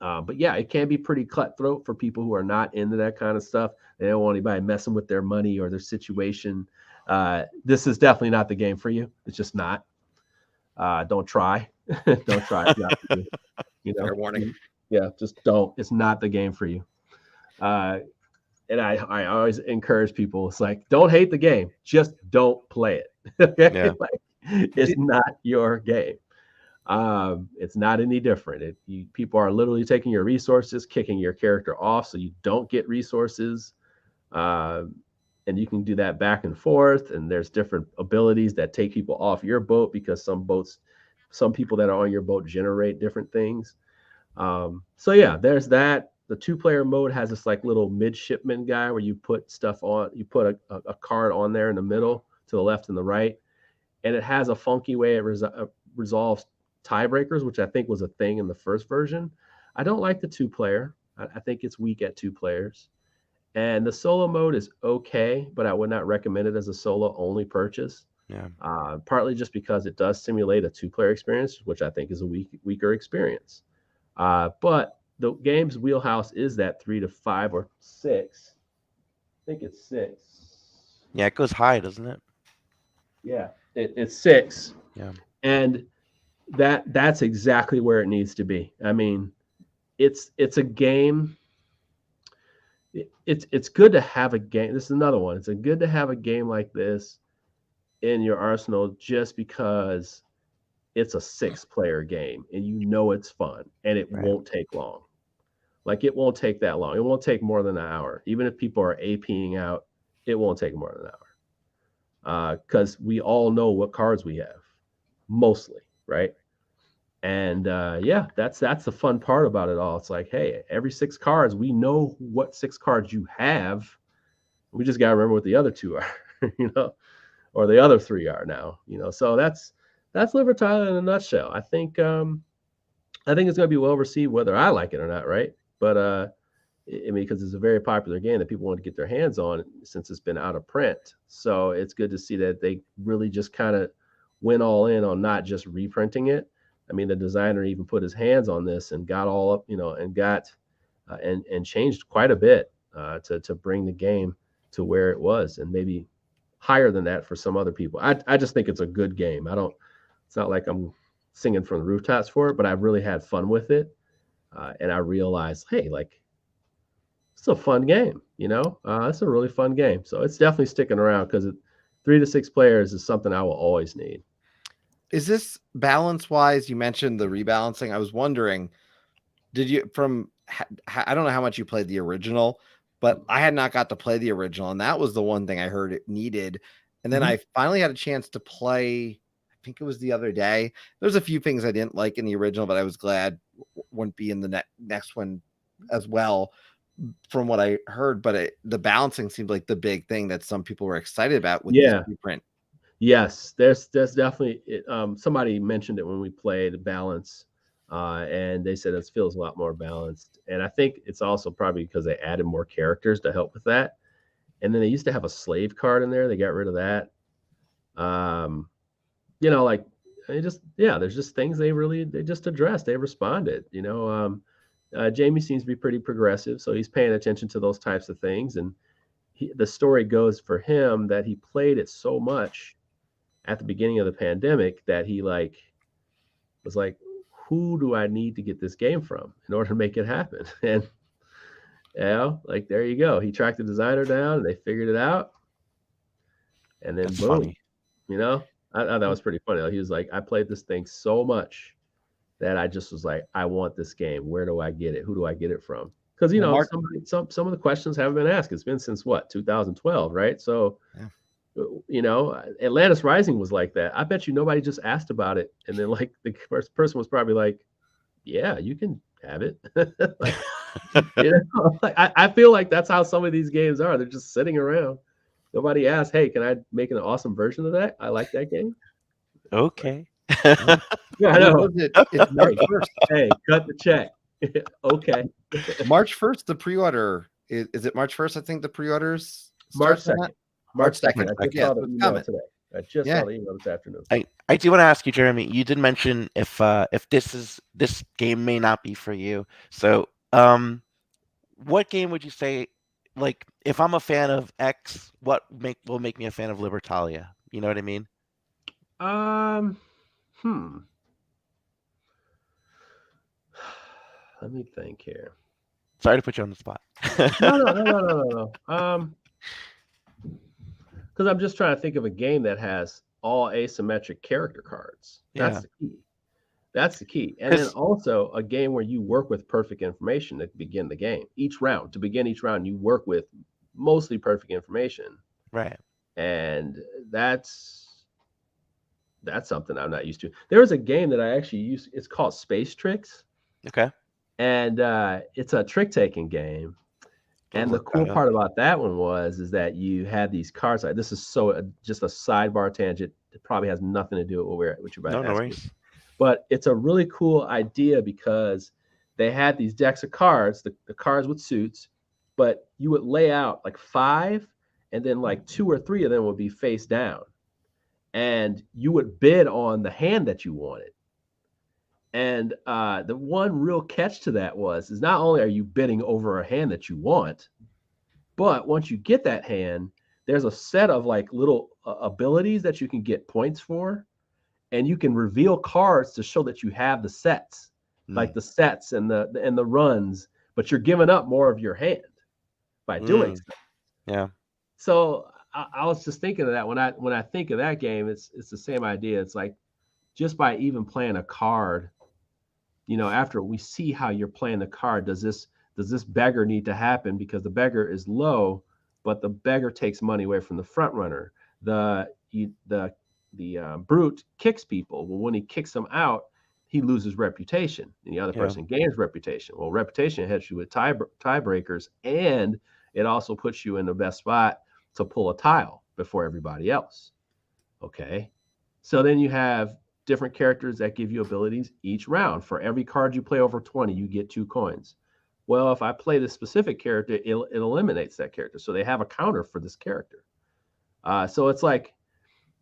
But yeah, it can be pretty cutthroat for people who are not into that kind of stuff. They don't want anybody messing with their money or their situation. This is definitely not the game for you. It's just not. Don't try. Don't try. Fair warning. Yeah, just don't. It's not the game for you. And I always encourage people. It's like, don't hate the game. Just don't play it. Okay? Yeah. It's not your game. It's not any different. People are literally taking your resources, kicking your character off so you don't get resources. And you can do that back and forth. And there's different abilities that take people off your boat because some people that are on your boat generate different things. So yeah, there's that. The 2-player mode has this like little midshipman guy where you put stuff on, you put a card on there in the middle to the left and the right. And it has a funky way it resolves tiebreakers, which I think was a thing in the first version. I don't like the 2-player. I think it's weak at 2 players. And the solo mode is okay, but I would not recommend it as a solo only purchase. Yeah. Partly just because it does simulate a 2-player experience, which I think is a weaker experience. But the game's wheelhouse is that 3 to 5 or 6. I think it's 6. Yeah, it goes high, doesn't it? Yeah, it's 6. Yeah. And that's exactly where it needs to be. I mean, it's a game. It's good to have a game. This is another one. It's good to have a game like this in your arsenal just because it's a 6-player game and it's fun and it won't take long. Like, it won't take that long. It won't take more than an hour. Even if people are APing out, it won't take more than an hour. Because we all know what cards we have, mostly, right? And yeah, that's the fun part about it all. It's like, hey, every 6 cards, we know what 6 cards you have. We just got to remember what the other 2 are, or the other 3 are now, So that's Libertad in a nutshell. I think it's going to be well received, whether I like it or not, right? But I mean, because it's a very popular game that people want to get their hands on since it's been out of print. So it's good to see that they really just kind of went all in on not just reprinting it. I mean, the designer even put his hands on this and got all up, and got and changed quite a bit to bring the game to where it was, and maybe higher than that for some other people. I just think it's a good game. It's not like I'm singing from the rooftops for it, but I really had fun with it. And I realized, hey, like, it's a fun game, it's a really fun game. So it's definitely sticking around because 3 to 6 players is something I will always need. Is this balance wise? You mentioned the rebalancing. I was wondering, did you I don't know how much you played the original, but I had not got to play the original, and that was the one thing I heard it needed. And then I finally had a chance to play, I think it was the other day. There's a few things I didn't like in the original, but I was glad wouldn't be in the next one as well, from what I heard. But the balancing seemed like the big thing that some people were excited about with this reprint. Yes, there's definitely somebody mentioned it when we played balance, and they said it feels a lot more balanced. And I think it's also probably because they added more characters to help with that. And then they used to have a slave card in there. They got rid of that. Like there's just things they just addressed. They responded. Jamie seems to be pretty progressive, so he's paying attention to those types of things. And the story goes for him that he played it so much at the beginning of the pandemic that he was like, who do I need to get this game from in order to make it happen? And there you go. He tracked the designer down and they figured it out. And then That's boom, funny. I thought that was pretty funny. He was like, I played this thing so much that I just was like, I want this game. Where do I get it? Who do I get it from? Because some of the questions haven't been asked. It's been since 2012, right? So Atlantis Rising was like that. I bet you nobody just asked about it, and then like the first person was probably like, yeah, you can have it. I feel like that's how some of these games are. They're just sitting around. Nobody asked, hey, can I make an awesome version of that? I like that game. Okay. Yeah, I know. It's March 1st. Hey, cut the check. Okay. March 1st, the pre-order. Is it March 1st? I think the pre-orders March start 2nd. March 2nd. I just saw the email today. I just saw the email this afternoon. I do want to ask you, Jeremy. You did mention if this game may not be for you. So, what game would you say? Like, if I'm a fan of X, what will make me a fan of Libertalia? You know what I mean? Let me think here. Sorry to put you on the spot. No. Because I'm just trying to think of a game that has all asymmetric character cards. That's the key. That's the key. And then also a game where you work with perfect information to begin the game. To begin each round, you work with mostly perfect information. Right. And that's something I'm not used to. There was a game that I actually used. It's called Space Tricks. Okay. And it's a trick-taking game. And the cool part about that one is that you had these cards. This is just a sidebar tangent. It probably has nothing to do with what you're about to ask me. But it's a really cool idea because they had these decks of cards, the cards with suits, but you would lay out like 5, and then like 2 or 3 of them would be face down. And you would bid on the hand that you wanted. And the one real catch to that is not only are you bidding over a hand that you want, but once you get that hand, there's a set of like little abilities that you can get points for, and you can reveal cards to show that you have the sets, like the sets and the runs, but you're giving up more of your hand by doing so. Yeah. So I was just thinking of that when I think of that game. It's the same idea. It's like just by even playing a card. After we see how you're playing the card, does this beggar need to happen because the beggar is low, but the beggar takes money away from the front runner. The brute kicks people. Well, when he kicks them out, he loses reputation, and the other person gains reputation. Well, reputation helps you with tiebreakers, and it also puts you in the best spot to pull a tile before everybody else. Okay, so then you have different characters that give you abilities each round. For every card you play over 20, you get 2 coins. Well, if I play this specific character, it eliminates that character. So they have a counter for this character. So it's like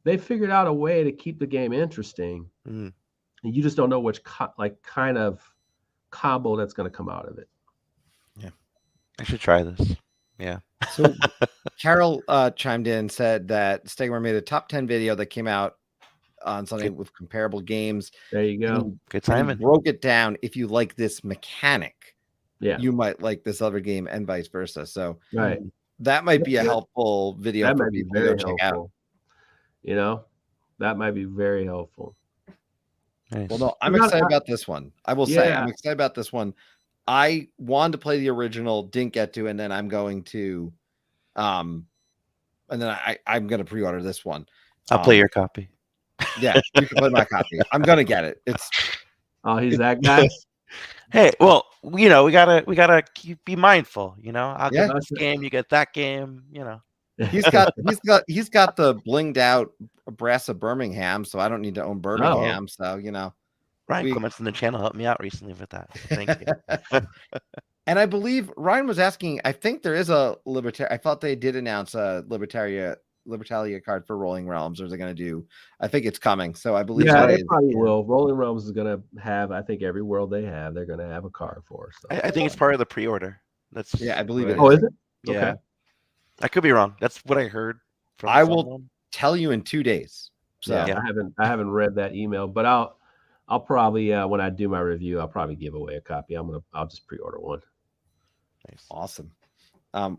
they figured out a way to keep the game interesting. And you just don't know which kind of combo that's going to come out of it. Yeah, I should try this. Yeah. So Carol chimed in and said that Stegmar made a top 10 video that came out on Sunday with comparable games. There you go. Good And he timing. broke it down. If you like this mechanic, Yeah. you might like this other game, and vice versa. So Right. that might be a Yeah. helpful video That for might be people to go very check out. helpful. You know, that might be very helpful. Nice. Well, no, I'm Not- excited about this one. I will say I'm Yeah. excited about this one. I wanted to play the original, didn't get to, and then I'm going to, and then I'm going to pre-order this one. I'll play your copy. Yeah, you can play my copy. I'm going to get it. It's Oh, he's that guy. Hey, well, we gotta be mindful. I'll Yeah. get this game, you get that game. he's got the blinged out brass of Birmingham, so I don't need to own Birmingham. So Ryan Clements in the channel helped me out recently with that. Thank you. And I believe Ryan was asking, I think there is a Libertaria. I thought they did announce a Libertaria card for Rolling Realms, or they're going to do. I think it's coming. So I believe they probably will. Rolling Realms is going to have, I think, every world they have, they're going to have a card for. So. I think it's part of the pre-order. I believe it. Oh, is it? Yeah. Okay. I could be wrong. That's what I heard from someone. Will tell you in 2 days. So yeah, I haven't read that email, but I'll probably when I do my review, I'll probably give away a copy. I'll just pre-order one. Nice. Awesome.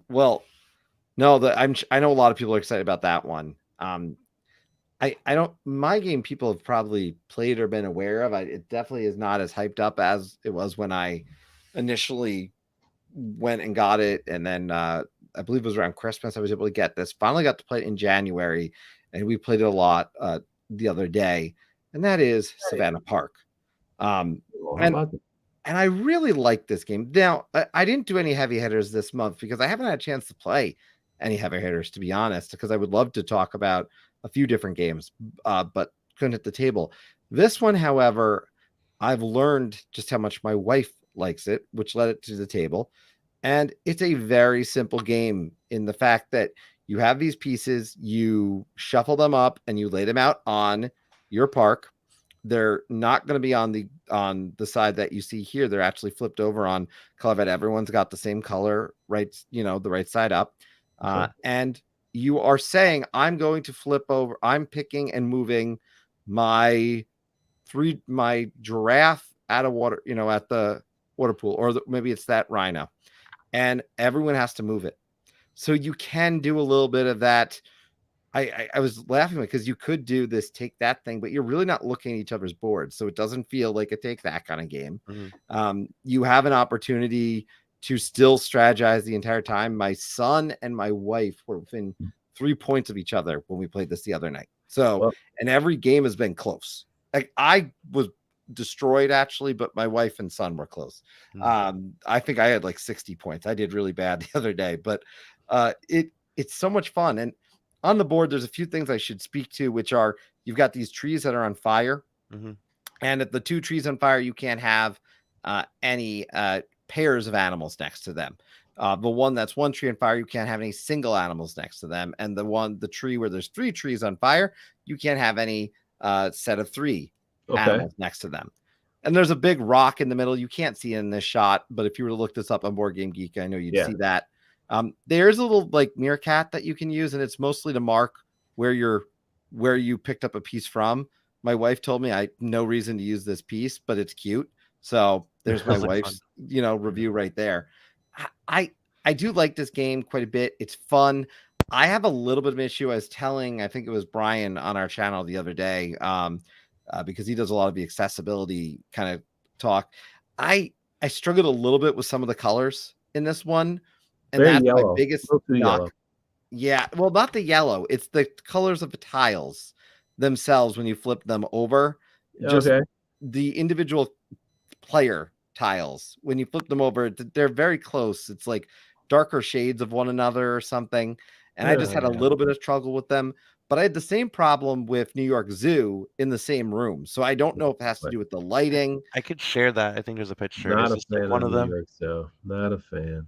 Well, no, I know a lot of people are excited about that one. I don't. My game people have probably played or been aware of. It definitely is not as hyped up as it was when I initially went and got it, and then I believe it was around Christmas I was able to get this. Finally got to play it in January, and we played it a lot the other day, and that is Savannah Park. And I really like this game. Now, I didn't do any heavy hitters this month because I haven't had a chance to play any heavy hitters, to be honest, because I would love to talk about a few different games, but couldn't hit the table. This one, however, I've learned just how much my wife likes it, which led it to the table. And it's a very simple game in the fact that you have these pieces, you shuffle them up, and you lay them out on your park. They're not going to be on the side that you see here. They're actually flipped over on color that everyone's got the same color, right? The right side up. And you are saying, I'm going to flip over. I'm picking and moving my giraffe at a water, at the water pool, or maybe it's that rhino, and everyone has to move it. So you can do a little bit of that. I was laughing because you could do this take that thing, but you're really not looking at each other's boards. So it doesn't feel like a take that kind of game. Mm-hmm. You have an opportunity to still strategize the entire time. My son and my wife were within 3 points of each other when we played this the other night. So, and every game has been close. Like I was destroyed actually, but my wife and son were close. Mm-hmm. I think I had like 60 points. I did really bad the other day, but it's so much fun. And on the board, there's a few things I should speak to, which are you've got these trees that are on fire. Mm-hmm. And if the two trees on fire, you can't have any pairs of animals next to them. The one that's one tree on fire, you can't have any single animals next to them. And the tree where there's 3 trees on fire, you can't have any set of 3 animals next to them. And there's a big rock in the middle. You can't see it in this shot, but if you were to look this up on Board Game Geek, I know you'd see that. There's a little like meerkat that you can use, and it's mostly to mark where you picked up a piece from. My wife told me I no reason to use this piece, but it's cute. So there's my wife's, review right there. I do like this game quite a bit. It's fun. I have a little bit of an issue. I was telling, I think it was Brian on our channel the other day, because he does a lot of the accessibility kind of talk. I struggled a little bit with some of the colors in this one. And very that's yellow. My biggest knock. Yellow. Yeah. Well, not the yellow. It's the colors of the tiles themselves when you flip them over. Just the individual player tiles. When you flip them over, they're very close. It's like darker shades of one another or something. And I just had a little bit of struggle with them. But I had the same problem with New York Zoo in the same room. So I don't know if it has to do with the lighting. I could share that. I think there's a picture. Not Is a fan one of them. New York Zoo. Not a fan.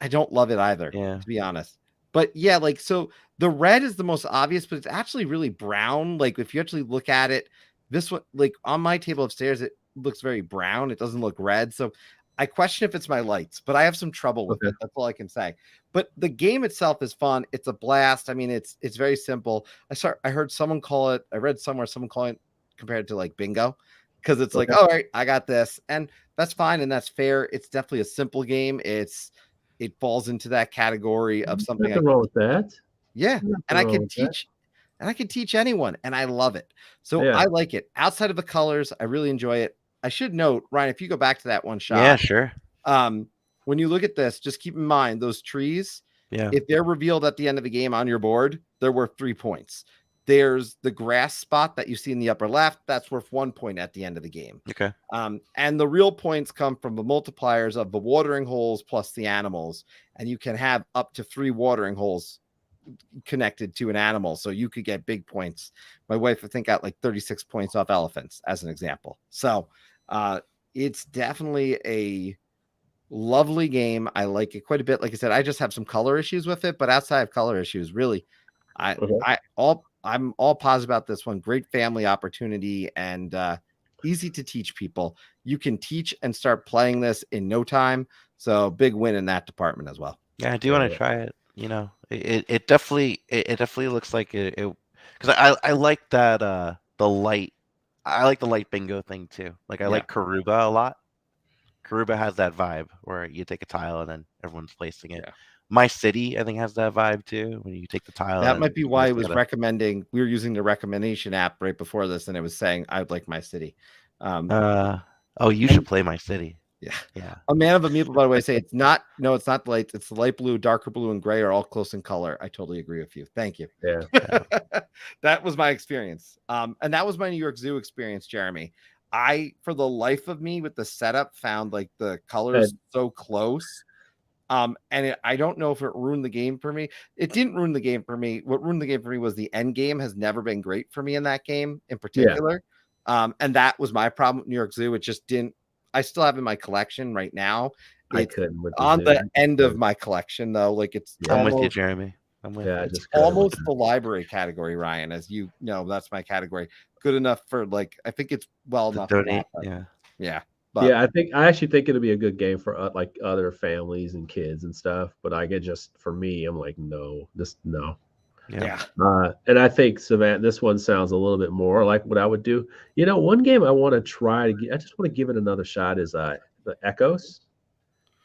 I don't love it either, to be honest. But yeah, like, so the red is the most obvious, but it's actually really brown. Like if you actually look at it, this one, like on my table upstairs, it looks very brown. It doesn't look red. So I question if it's my lights, but I have some trouble with it. That's all I can say. But the game itself is fun. It's a blast. I mean, it's very simple. I heard someone call it. I read somewhere someone calling it compared to like bingo, because it's like, all right, I got this, and that's fine and that's fair. It's definitely a simple game. It falls into that category of something. Nothing wrong with that. Yeah, and I can teach. And I can teach anyone, and I love it. So I like it. Outside of the colors, I really enjoy it. I should note, Ryan, if you go back to that one shot. Yeah, sure. When you look at this, just keep in mind those trees. Yeah. If they're revealed at the end of the game on your board, they're worth 3 points. There's the grass spot that you see in the upper left. That's worth 1 point at the end of the game. Okay. And the real points come from the multipliers of the watering holes plus the animals. And you can have up to 3 watering holes connected to an animal, so you could get big points. My wife, I think, got like 36 points off elephants as an example. So it's definitely a lovely game. I like it quite a bit. Like I said, I just have some color issues with it, but outside of color issues, really, I'm all positive about this one. Great family opportunity and easy to teach people. You can teach and start playing this in no time. So big win in that department as well. Yeah, I do want to try it. You know, it definitely looks like it because I like that the light. I like the light bingo thing too. Like I like Karuba a lot. Karuba has that vibe where you take a tile and then everyone's placing it. Yeah. My City, I think, has that vibe too. When you take the tile, that might be why it was recommending. We were using the recommendation app right before this, and it was saying I'd like My City. You should play My City. Yeah. A man of a Meeple, by the way, say it's not the lights. It's the light blue, darker blue, and gray are all close in color. I totally agree with you. Thank you. Yeah. That was my experience. And that was my New York Zoo experience, Jeremy. I, for the life of me with the setup, found like the colors so close. I don't know if it ruined the game for me. It didn't ruin the game for me. What ruined the game for me was the end game has never been great for me in that game in particular. Yeah. And that was my problem with New York Zoo. It just didn't. I still have in my collection right now. I couldn't with on the end of my collection though. Like it's I'm with you, Jeremy. I'm with you. It's almost the library category, Ryan. As you know, that's my category. Good enough for like I think it's well enough. Donate. Yeah. But, I actually think it'll be a good game for like other families and kids and stuff. But I get just for me, I'm like no. Yeah. And I think Savannah, this one sounds a little bit more like what I would do. You know, one game I want to try I just want to give it another shot is the Ecos.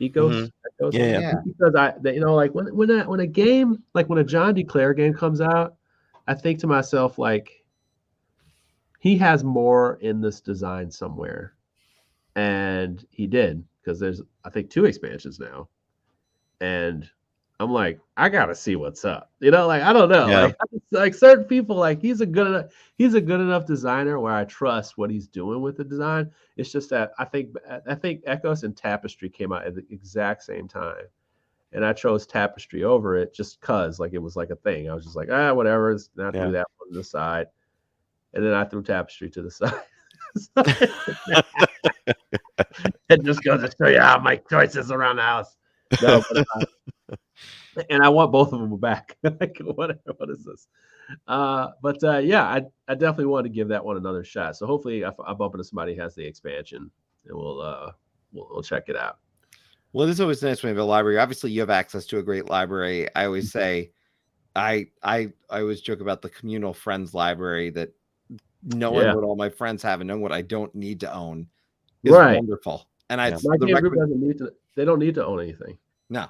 Mm-hmm. Ecos. Yeah. Because like when a game, like when a John DeClaire game comes out, I think to myself, like, he has more in this design somewhere. And he did, because there's, I think, 2 expansions now. And I'm like, I gotta see what's up. You know, like I don't know. Yeah. Like certain people, like he's a good enough designer where I trust what he's doing with the design. It's just that I think Ecos and Tapestry came out at the exact same time. And I chose Tapestry over it just cause like it was like a thing. I was just like, whatever, it's not do that one to the side. And then I threw Tapestry to the side. It just goes to show you how my choices around the house. No, and I want both of them back. Like, what is this? I definitely want to give that one another shot. So hopefully, I bump into somebody who has the expansion, and we'll check it out. Well, it is always nice when you have a library. Obviously, you have access to a great library. I always say, I always joke about the communal friends library that knowing what all my friends have and knowing what I don't need to own is wonderful. And my game group doesn't need to. They don't need to own anything. No.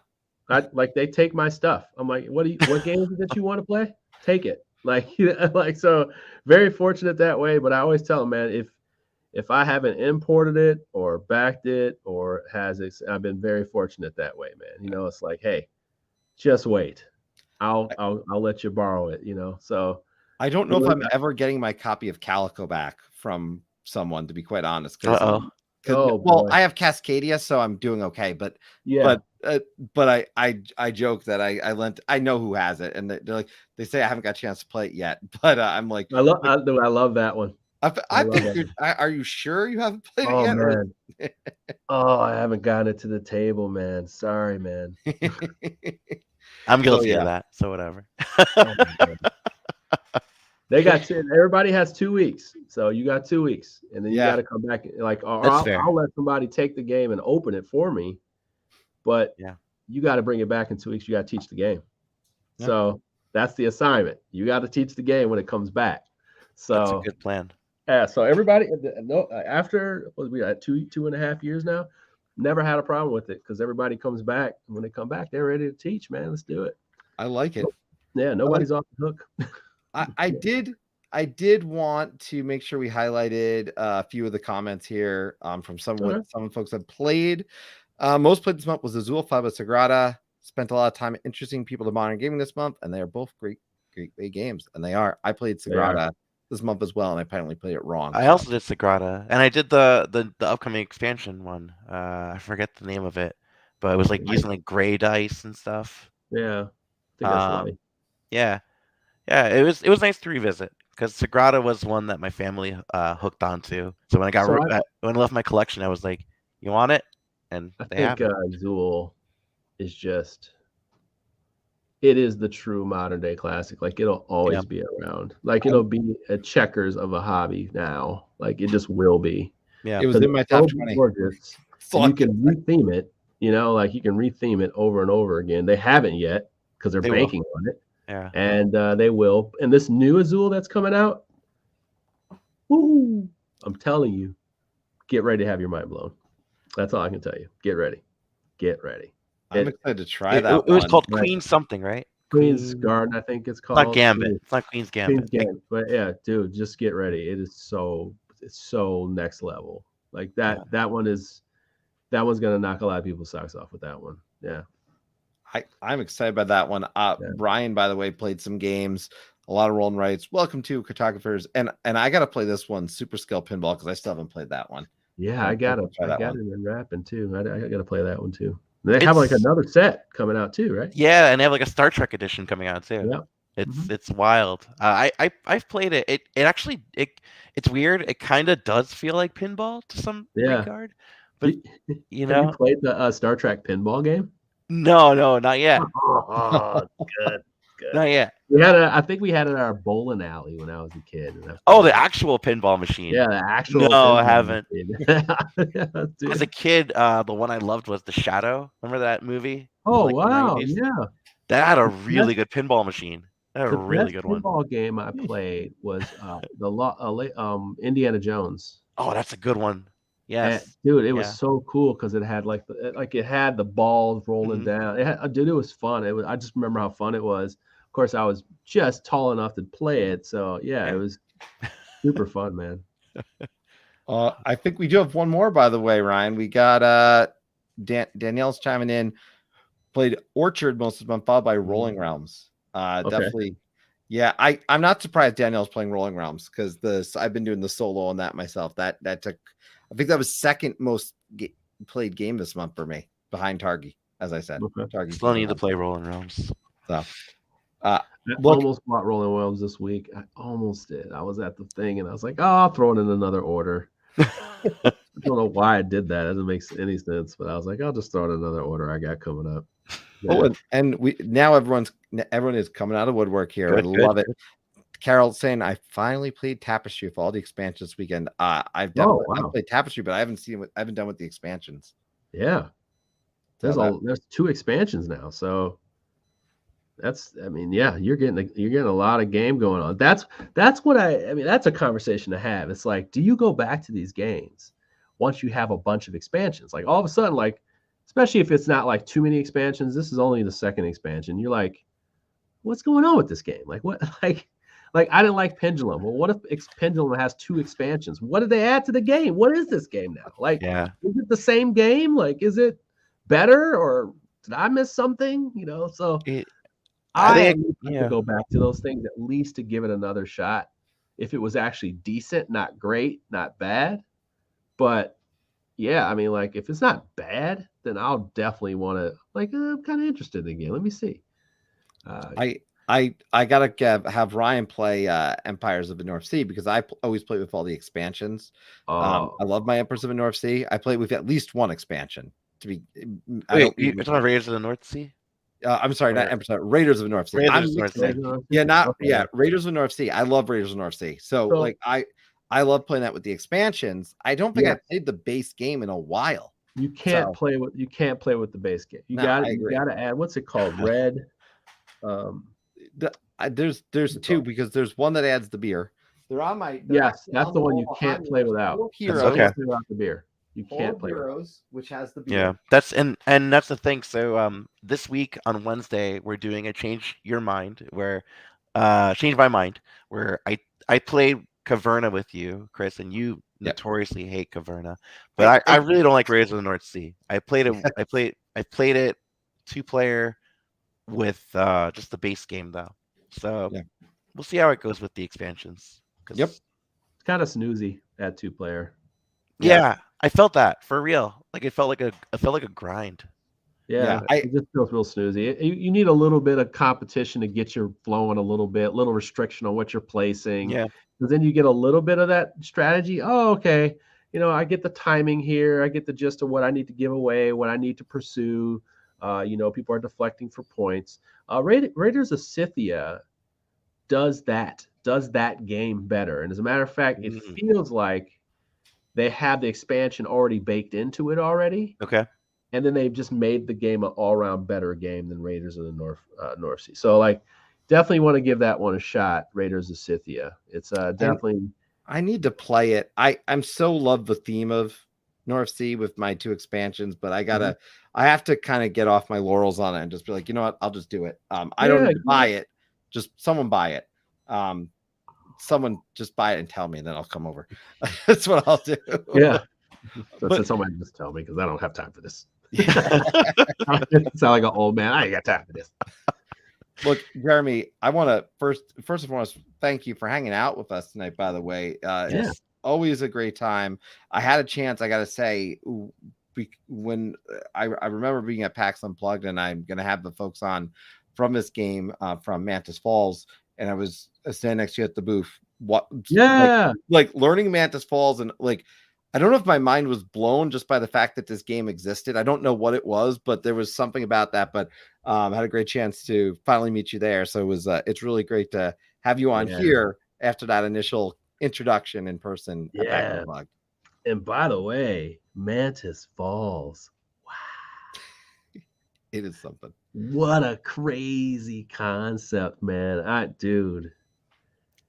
They take my stuff. I'm like, what games that you want to play? Take it. So very fortunate that way. But I always tell them, man, if I haven't imported it or backed it or I've been very fortunate that way, man. You know, it's like, hey, just wait. I'll let you borrow it. You know, so I don't know if I'm ever getting my copy of Calico back from someone, to be quite honest. I have Cascadia, so I'm doing okay. But I joke that I lent. I know who has it, and they're like, they say I haven't got a chance to play it yet. But I'm like, I love that one. Are you sure you haven't played it yet? Man. I haven't gotten it to the table, man. Sorry, man. I'm guilty of that, so whatever. They got everybody has 2 weeks, so you got 2 weeks, and then you Yeah. got to come back. Like, or That's fair. I'll let somebody take the game and open it for me, but Yeah. you got to bring it back in 2 weeks. You got to teach the game. Yeah. So that's the assignment. You got to teach the game when it comes back. So That's a good plan. Yeah, so everybody, after what we at 2.5 years now, never had a problem with it because everybody comes back. When they come back, they're ready to teach. Man, let's do it. I like it. Yeah, nobody's off the hook. I did want to make sure we highlighted a few of the comments here from some folks that played. Most played this month was Azul, Faba, Sagrada. Spent a lot of time interesting people to modern gaming this month, and they are both great games. And they are. I played Sagrada this month as well, and I apparently played it wrong. I also did Sagrada, and I did the upcoming expansion one. I forget the name of it, but it was like using like gray dice and stuff. Yeah, I think that's right. Yeah. It was nice to revisit because Sagrada was one that my family hooked onto. So when when I left my collection, I was like, "You want it?" And I think Azul is it is the true modern day classic. Like it'll always be around. Like it'll be a checkers of a hobby now. Like it just will be. Yeah, it was in my top 20. Gorgeous. You can retheme it. Like you can retheme it over and over again. They haven't yet because they're banking on it. Yeah, and they will. And this new Azul that's coming out, woo! I'm telling you, get ready to have your mind blown. That's all I can tell you. Get ready. I'm excited to try that. It was called Queen something, right? Queen's Garden, I think it's called. It's not Gambit. It's not Queen's Gambit. But yeah, dude, just get ready. It's so next level. Like that. Yeah. That one's gonna knock a lot of people's socks off with that one. Yeah. I'm excited about that one. Ryan, by the way, played some games, a lot of roll and writes. Welcome to Cartographers, and I got to play this one, Super Skill Pinball, because I still haven't played that one. Yeah, I got it in Rapping too. I got to play that one too. They have like another set coming out too, right? Yeah, and they have like a Star Trek edition coming out too. Yeah, it's wild. I've played it. It actually it's weird. It kind of does feel like pinball to some regard, but have you played the Star Trek pinball game? No, not yet. Oh, good. Not yet. I think we had it at our bowling alley when I was a kid. The actual pinball machine. Yeah, the actual. No, I haven't. As a kid, the one I loved was The Shadow. Remember that movie? Oh, wow. Yeah. That had a really good pinball machine. That had a really good one. The pinball game I played was Indiana Jones. Oh, that's a good one. Yes, dude, it was so cool because it had it had the balls rolling down. It was fun. I just remember how fun it was. Of course, I was just tall enough to play it, so it was super fun, man. I think we do have one more, by the way, Ryan. We got Danielle's chiming in. Played Orchard most of the month, followed by Rolling Realms. Definitely. Yeah, I'm not surprised Danielle's playing Rolling Realms because I've been doing the solo on that myself. That took. I think that was second most played game this month for me, behind Targi, as I said. Targi still need to play Rolling Realms. So, I almost bought Rolling Realms this week. I almost did. I was at the thing, and I was like, I'll throw it in another order. I don't know why I did that. It doesn't make any sense, but I was like, I'll just throw it in another order I got coming up. Yeah. And we now everyone is coming out of woodwork here. I love it. Carol's saying I finally played Tapestry for all the expansions this weekend. I've played Tapestry, but I haven't done with the expansions. Yeah, there's 2 expansions now, so you're getting a lot of game going on. That's what that's a conversation to have. It's like, do you go back to these games once you have a bunch of expansions? Like all of a sudden, like especially if it's not like too many expansions. This is only the second expansion. You're like, what's going on with this game? Like what Like I didn't like Pendulum. Well, what if Pendulum has 2 expansions? What did they add to the game? What is this game now? Like, is it the same game? Like, is it better or did I miss something? So I need to go back to those things at least to give it another shot. If it was actually decent, not great, not bad, but if it's not bad, then I'll definitely want to. Like, I'm kind of interested again. Let me see. I gotta have Ryan play Empires of the North Sea because I always play with all the expansions. I love my Emperors of the North Sea. I play with at least one expansion. You're talking about Raiders of the North Sea? I'm sorry, not Emperor, Raiders of the North Sea. Raiders of the North Sea. Raiders of the North Sea. I love Raiders of the North Sea. So like I love playing that with the expansions. I don't think I played the base game in a while. You can't play with the base game. You gotta add, what's it called? Red. There's two, because there's one that adds the beer. They're on my that's the one you can't play without. Heroes. Okay. Without the beer. You can't play Heroes, which has the beer. Yeah, that's and that's the thing. So this week on Wednesday we're doing a change my mind, where I played Caverna with you, Chris, and you notoriously hate Caverna, but I really don't like Raiders of the North Sea. I played it 2-player with just the base game though. So we'll see how it goes with the expansions. It's kind of snoozy at 2-player. Yeah, I felt that for real. Like it felt like a grind. Yeah, it just feels real snoozy. You need a little bit of competition to get your flowing a little bit, little restriction on what you're placing. Yeah. Because then you get a little bit of that strategy. Oh, okay. I get the timing here. I get the gist of what I need to give away, what I need to pursue. People are deflecting for points. Raiders of Scythia does that game better. And as a matter of fact, it feels like they have the expansion already baked into it already. Okay. And then they've just made the game an all-around better game than Raiders of the North Sea. So, like, definitely want to give that one a shot, Raiders of Scythia. It's definitely... I need to play it. I'm so love the theme of North Sea with my 2 expansions, but I have to kind of get off my laurels on it and just be like, you know what, I'll just do it. I don't need to buy it. Just someone buy it. Someone just buy it and tell me, and then I'll come over. That's what I'll do. Yeah. So somebody just tell me, because I don't have time for this. I sound like an old man. I ain't got time for this. Look, Jeremy, I want to first and foremost thank you for hanging out with us tonight. By the way, it's always a great time. I had a chance, I got to say, when I remember being at PAX Unplugged, and I'm going to have the folks on from this game from Mantis Falls, and I was standing next to you at the booth. Like learning Mantis Falls, and like, I don't know if my mind was blown just by the fact that this game existed. I don't know what it was, but there was something about that. But I had a great chance to finally meet you there. So it's really great to have you on here after that initial introduction in person. Yeah. And by the way, Mantis Falls. Wow. It is something. What a crazy concept, man. Dude.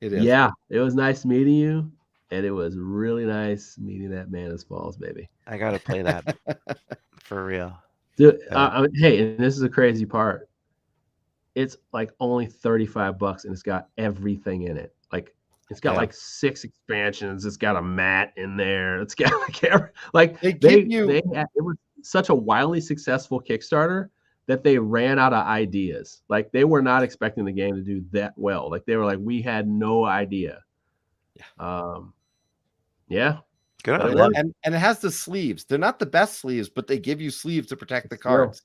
It is. Yeah, it was nice meeting you. And it was really nice meeting that Mantis Falls, baby. I gotta play that for real. Dude, hey, and this is the crazy part. It's like only $35, and it's got everything in it. Like, it's got like 6 expansions. It's got a mat in there. It's got it was such a wildly successful Kickstarter that they ran out of ideas. Like, they were not expecting the game to do that well. Like, they were like, we had no idea. Good on and it has the sleeves. They're not the best sleeves, but they give you sleeves to protect the cards.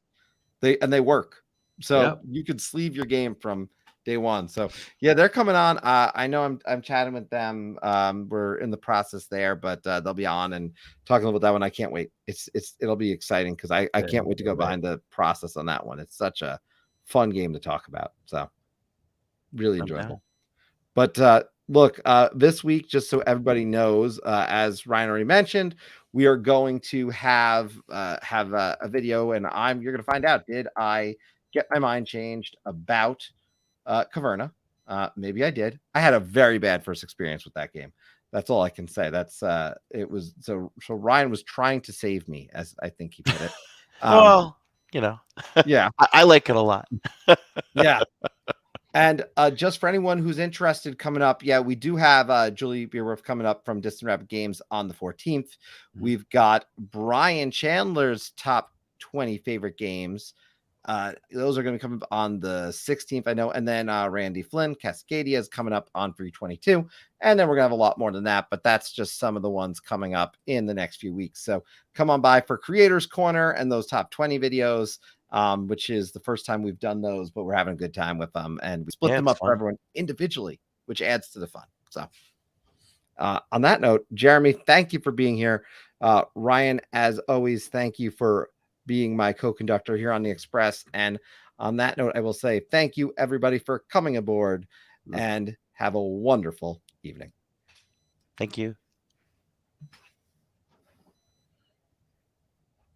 They work, so you could sleeve your game from day one. So they're coming on. I know I'm chatting with them. We're in the process there, but they'll be on and talking about that one. I can't wait. It'll be exciting, because I can't wait to go behind the process on that one. It's such a fun game to talk about. So really enjoyable. But look, this week, just so everybody knows, as Ryan already mentioned, we are going to have a video, and you're going to find out, did I get my mind changed about Caverna? Maybe I did. I had a very bad first experience with that game. That's all I can say. It was so Ryan was trying to save me, as I think he put it. Well, yeah, I like it a lot. Yeah. And just for anyone who's interested, coming up, we do have Julie Beerworth coming up from Distant Rabbit Games on the 14th. We've got Brian Chandler's top 20 favorite games. Those are going to come up on the 16th, I know. And then Randy Flynn, Cascadia, is coming up on 322. And then we're going to have a lot more than that, but that's just some of the ones coming up in the next few weeks. So come on by for Creators Corner and those top 20 videos. Which is the first time we've done those, but we're having a good time with them, and we split them up for everyone individually, which adds to the fun. So on that note, Jeremy, thank you for being here. Ryan, as always, thank you for being my co-conductor here on the Express. And On that note, I will say thank you, everybody, for coming aboard, and have a wonderful evening. Thank you.